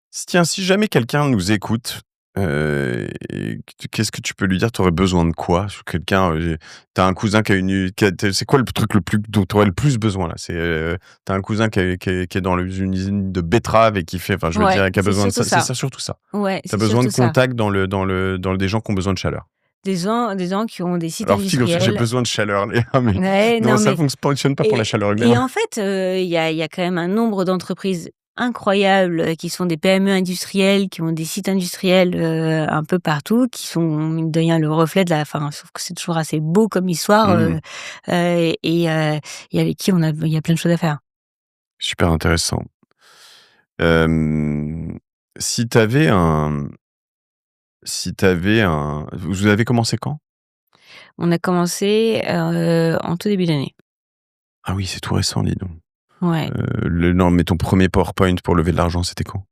Tiens, si jamais quelqu'un nous écoute, et qu'est-ce que tu peux lui dire? Tu aurais besoin de quoi? Sur quelqu'un, tu un cousin qui a une u qui a c'est quoi le truc le plus dont tu aurais le plus besoin là? Tu un cousin qui est dans une usine de betteraves et qui fait enfin, je veux Ouais, dire, qui a c'est besoin de surtout ça, c'est ça. ça, surtout ça? Ouais, Tu as c'est besoin de surtout ça. contacts dans des gens qui ont besoin de chaleur? Des gens qui ont des sites Alors figure-toi que j'ai industriels. besoin de chaleur, Léa, mais Ouais, non, non, ça mais fonctionne pas pour la et chaleur, et Léa. en fait, il y a quand même un nombre d'entreprises incroyables, qui sont des PME industrielles, qui ont des sites industriels, un peu partout, qui sont, mine de rien, le reflet de je trouve que c'est toujours assez beau comme histoire, Mmh. et avec qui il y a plein de choses à faire. Super intéressant. Hem, si tu avais un vous avez commencé quand? On a commencé, en tout début d'année. Ah oui, c'est tout récent, dis donc. Ouais. Non, mais ton premier PowerPoint pour lever de l'argent, c'était quand?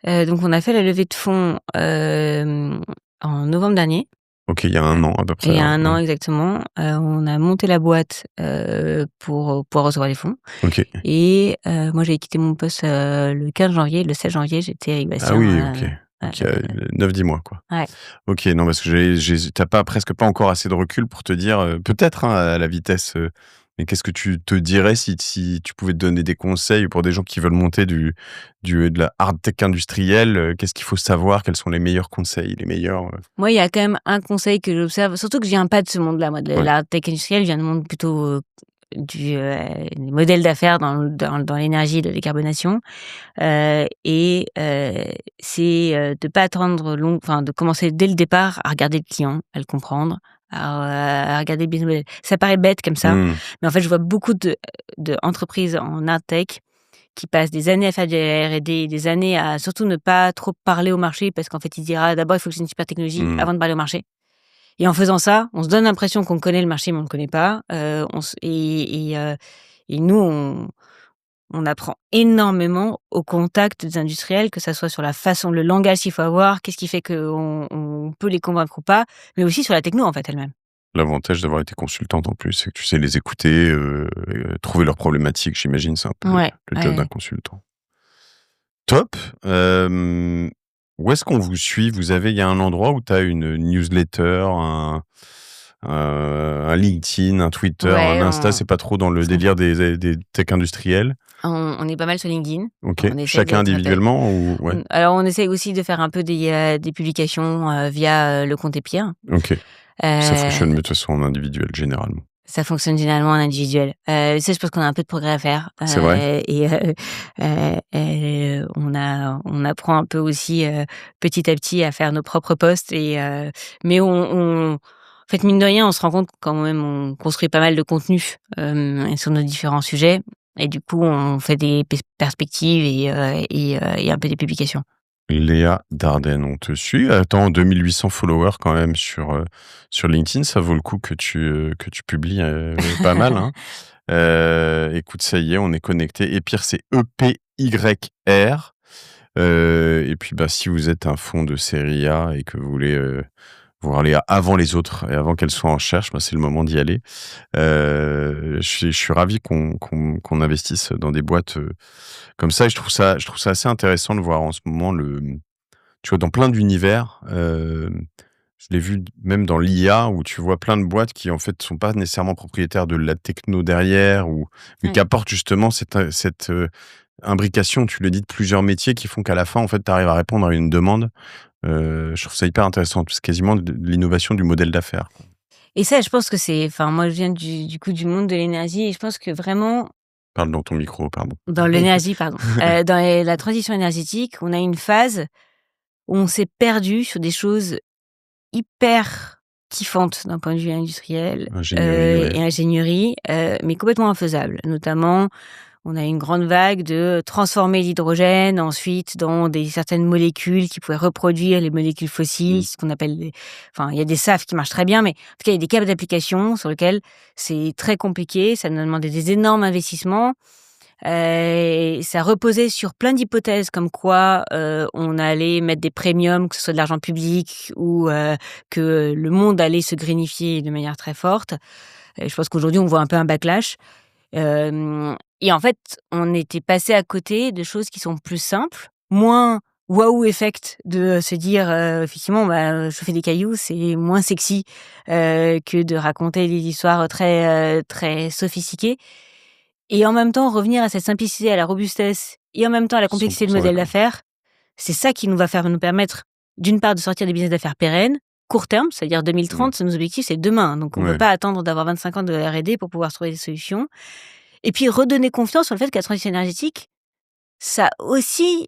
Donc on a fait la levée de fonds, en novembre dernier. OK, il y a un an à peu Et près, il y a ouais, 1 ouais. an exactement, on a monté la boîte, pour pouvoir recevoir les fonds OK. et moi j'avais quitté mon poste, le 15 janvier. Le 16 janvier, j'étais avec Ah Bastien, oui, OK. Donc il y a 9-10 mois, quoi. ouais. OK, non, parce que tu pas presque pas encore assez de recul pour te dire, peut-être, hein, à la vitesse, mais qu'est-ce que tu te dirais si tu pouvais te donner des conseils pour des gens qui veulent monter de la hard tech industrielle, qu'est-ce qu'il faut savoir? Quels sont les meilleurs conseils, les meilleurs, Moi, il y a quand même un conseil que j'observe, surtout que je viens pas de ce monde-là, moi, de ouais. la tech industrielle, je viens du monde plutôt, des modèles d'affaires dans l'énergie et la décarbonation, c'est, de pas attendre de commencer dès le départ à regarder le client, à le comprendre, à regarder le business model. Ça paraît bête comme ça, Mmh. mais en fait, je vois beaucoup de entreprises en hard tech qui passent des années à faire de la R&D, des années à surtout ne pas trop parler au marché parce qu'en fait, ils se diront: «Ah, d'abord, il faut que c'est une super technologie Mmh. avant de parler au marché». Et en faisant ça, on se donne l'impression qu'on connaît le marché, mais on le connaît pas. On s et nous, on apprend énormément au contact des industriels, que ça soit sur la façon, le langage qu'il faut avoir, qu'est-ce qui fait qu'on peut les convaincre ou pas, mais aussi sur la techno, en fait, elle-même. L'avantage d'avoir été consultante en plus, c'est que tu sais les écouter, trouver leurs problématiques, j'imagine, c'est un peu Ouais, le ouais, job d'un ouais. consultant. Top. Où est-ce qu'on vous suit? Il y a un endroit où tu as une newsletter, un LinkedIn, un Twitter, un Ouais, Insta, c'est pas trop dans le délire des tech industriels? on est pas mal sur LinkedIn. OK. On essaye Chacun d'être très. individuellement ou ouais? Alors on essaye aussi de faire un peu des publications, via, le compte Epir. OK. Ça Heu, fonctionne mieux de toute façon en individuel, généralement. Ça fonctionne généralement en individuel. Ça, je pense qu'on a un peu de progrès à faire, C'est vrai? on apprend un peu aussi, petit à petit à faire nos propres posts mais en fait, mine de rien, on se rend compte quand même on construit pas mal de contenu, sur nos différents sujets et du coup, on fait des perspectives et un peu des publications. Léa Dardenne, on te suit. Attends, 2 800 followers quand même sur LinkedIn, ça vaut le coup que tu publies, pas mal, hein. Écoute, ça y est, on est connecté. Et pire, c'est EPYR. Et puis, bah, si vous êtes un fond de série A et que vous voulez voir Léa avant les autres et avant qu'elle soit en recherche, bah, c'est le moment d'y aller. Je suis ravi qu'on investisse dans des boîtes comme ça. Et je trouve ça assez intéressant de voir en ce moment tu vois, dans plein d'univers. Je l'ai vu même dans l'IA où tu vois plein de boîtes qui en fait sont pas nécessairement propriétaires de la techno derrière, mais qui Ouais. apportent justement cette imbrication, tu le dis, de plusieurs métiers qui font qu'à la fin, en fait, tu arrives à répondre à une demande. Je trouve ça hyper intéressant. C'est quasiment de l'innovation du modèle d'affaires, quoi. Et ça, je pense que moi, je viens du coup, du monde de l'énergie et je pense que vraiment Parle dans ton micro, pardon. dans l'énergie, pardon, dans la transition énergétique, on a une phase où on s'est perdu sur des choses hyper kiffantes d'un point de vue industriel, Ingénierie, ouais. et ingénierie, mais complètement infaisables. Notamment, on a une grande vague de transformer l'hydrogène ensuite dans certaines molécules qui pouvaient reproduire les molécules fossiles, Mmh. ce qu'on appelle il y a des SAF qui marchent très bien, mais en tout cas, il y a des cas d'application sur lesquels c'est très compliqué. Ça nous a demandé des énormes investissements. Ça reposait sur plein d'hypothèses comme quoi, on allait mettre des premiums, que ce soit de l'argent public ou, que le monde allait se greenifier de manière très forte. Et je pense qu'aujourd'hui, on voit un peu un backlash. Et en fait, on était passé à côté de choses qui sont plus simples, moins waouh effect de se dire, effectivement, bah, chauffer des cailloux, c'est moins sexy, que de raconter des histoires très sophistiquées. Et en même temps, revenir à cette simplicité, à la robustesse et en même temps à la complexité de 100 modèle d'accord. d'affaires, c'est ça qui nous permettre, d'une part, de sortir des business d'affaires pérennes, court terme, c'est-à-dire Mmh. 2030, nos objectifs, c'est demain. Donc on ne peut Ouais. pas attendre d'avoir 25 ans de R&D pour pouvoir trouver des solutions. Et puis redonner confiance sur le fait que la transition énergétique, ça aussi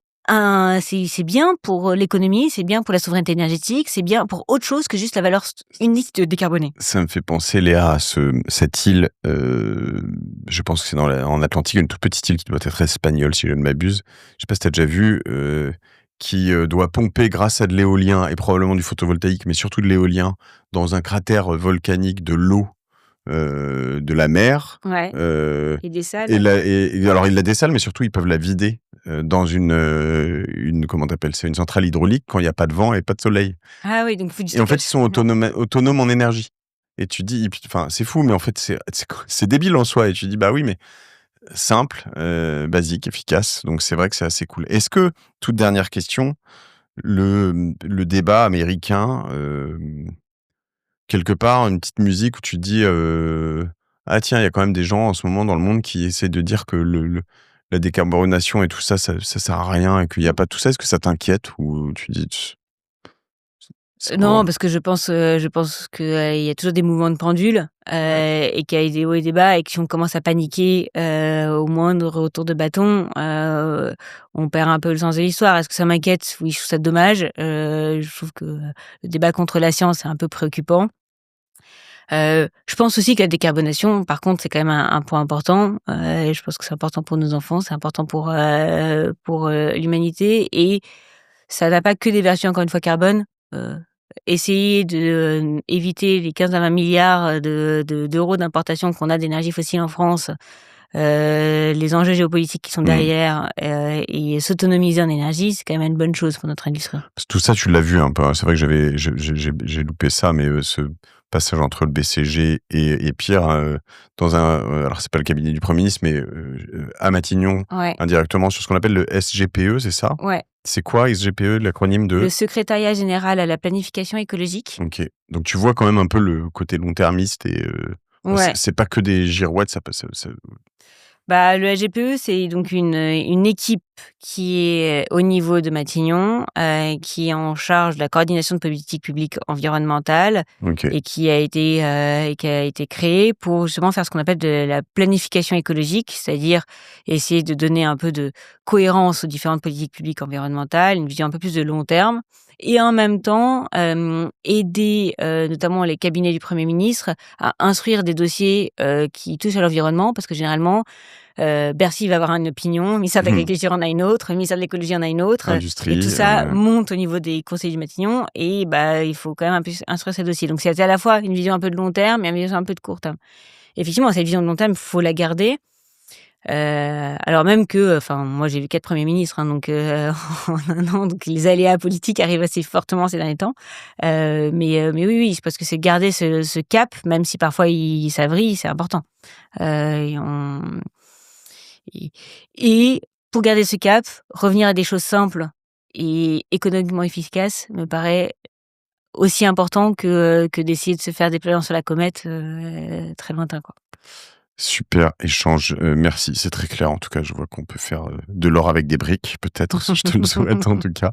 c'est bien pour l'économie, c'est bien pour la souveraineté énergétique, c'est bien pour autre chose que juste la valeur unique de décarboner. Ça me fait penser, Léa, à cette île, je pense que c'est en Atlantique, une toute petite île qui doit être espagnole, si je ne m'abuse. Je sais pas si tu as déjà vu, qui, doit pomper grâce à de l'éolien et probablement du photovoltaïque, mais surtout de l'éolien, dans un cratère, volcanique de l'eau, de la mer, Ouais. heu Et des et salles. la et alors ils la dessalent, mais surtout ils peuvent la vider, dans une comment tu appelles ça? Une centrale hydraulique quand il y a pas de vent et pas de soleil. Ah oui, donc il faut du Et en fait, ils stockage. sont autonomes en énergie. Et tu dis, et puis, enfin, c'est fou, mais en fait, c'est débile en soi. Et tu dis, bah oui, mais simple, basique, efficace. Donc c'est vrai que c'est assez cool. Est-ce que, toute dernière question, le débat américain, quelque part, une petite musique où tu te dis, ah tiens, il y a quand même des gens en ce moment dans le monde qui essaient de dire que la décarbonation et tout ça, ça sert à rien et qu'il n'y a pas tout ça. Est-ce que ça t'inquiète ou tu dis, c'est Non, quoi? parce que je pense que, il y a toujours des mouvements de pendule, Ouais. et qu'il y a des hauts et des bas et que si on commence à paniquer, au moindre retour de bâton, on perd un peu le sens de l'histoire. Est-ce que ça m'inquiète? Oui, je trouve ça dommage. Je trouve que le débat contre la science est un peu préoccupant. Je pense aussi que la décarbonation, par contre, c'est quand même un point important, et je pense que c'est important pour nos enfants, c'est important pour l'humanité et ça n'a pas que des vertus, encore une fois, carbone. Heu, Essayer de, éviter les 15 à 20 milliards d'euros d'importation qu'on a d'énergie fossile en France, les enjeux géopolitiques qui sont Mmh. derrière, et s'autonomiser en énergie, c'est quand même une bonne chose pour notre industrie. Tout ça, tu l'as vu un peu, hein. C'est vrai que j'ai loupé ça, mais ce passage entre le BCG et Pierre, dans alors c'est pas le cabinet du Premier ministre, mais à Matignon, Ouais, indirectement sur ce qu'on appelle le SGPE, c'est ça? ouais. C'est quoi SGPE, l'acronyme Le de? secrétariat général à la planification écologique. OK. Donc tu vois quand même un peu le côté long-termiste et bah, c'est Ouais. c'est pas que des girouettes, ça peut ça Bah, le SGPE, c'est donc une équipe, qui est au niveau de Matignon, qui est en charge de la coordination de politique publique environnementale OK. et qui a été créé pour justement faire ce qu'on appelle de la planification écologique, c'est-à-dire essayer de donner un peu de cohérence aux différentes politiques publiques environnementales, une vision un peu plus de long terme et en même temps, aider, notamment les cabinets du Premier ministre à instruire des dossiers, qui touchent à l'environnement parce que généralement, Bercy va avoir une opinion, le ministère de Mmh. l'Agriculture en a une autre, le ministère de l'Écologie en a une autre, et tout Industrie, ça monte au niveau des conseils du Matignon et bah, il faut quand même un peu instruire ces dossiers. Donc c'est à la fois une vision un peu de long terme et une vision un peu de court terme. Effectivement, cette vision de long terme, il faut la garder. Alors même que, enfin, moi j'ai vu 4 premiers ministres, hein, donc en 1 an, donc les aléas politiques arrivent assez fortement ces derniers temps. Mais oui, oui, je pense que c'est garder ce cap, même si parfois ça vrille, c'est important. Et on et et pour garder ce cap, revenir à des choses simples et économiquement efficaces me paraît aussi important que d'essayer de se faire des plans sur la comète, très lointain, quoi. super échange, merci, c'est très clair en tout cas, je vois qu'on peut faire, de l'or avec des briques peut-être, si je te le souhaite en tout cas.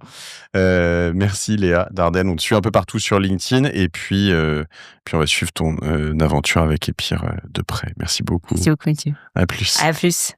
Merci Léa Dardenne, on te suit un peu partout sur LinkedIn et puis on va suivre ton, aventure avec Epir, de près. Merci beaucoup. Merci beaucoup, Mathieu. À plus. À plus.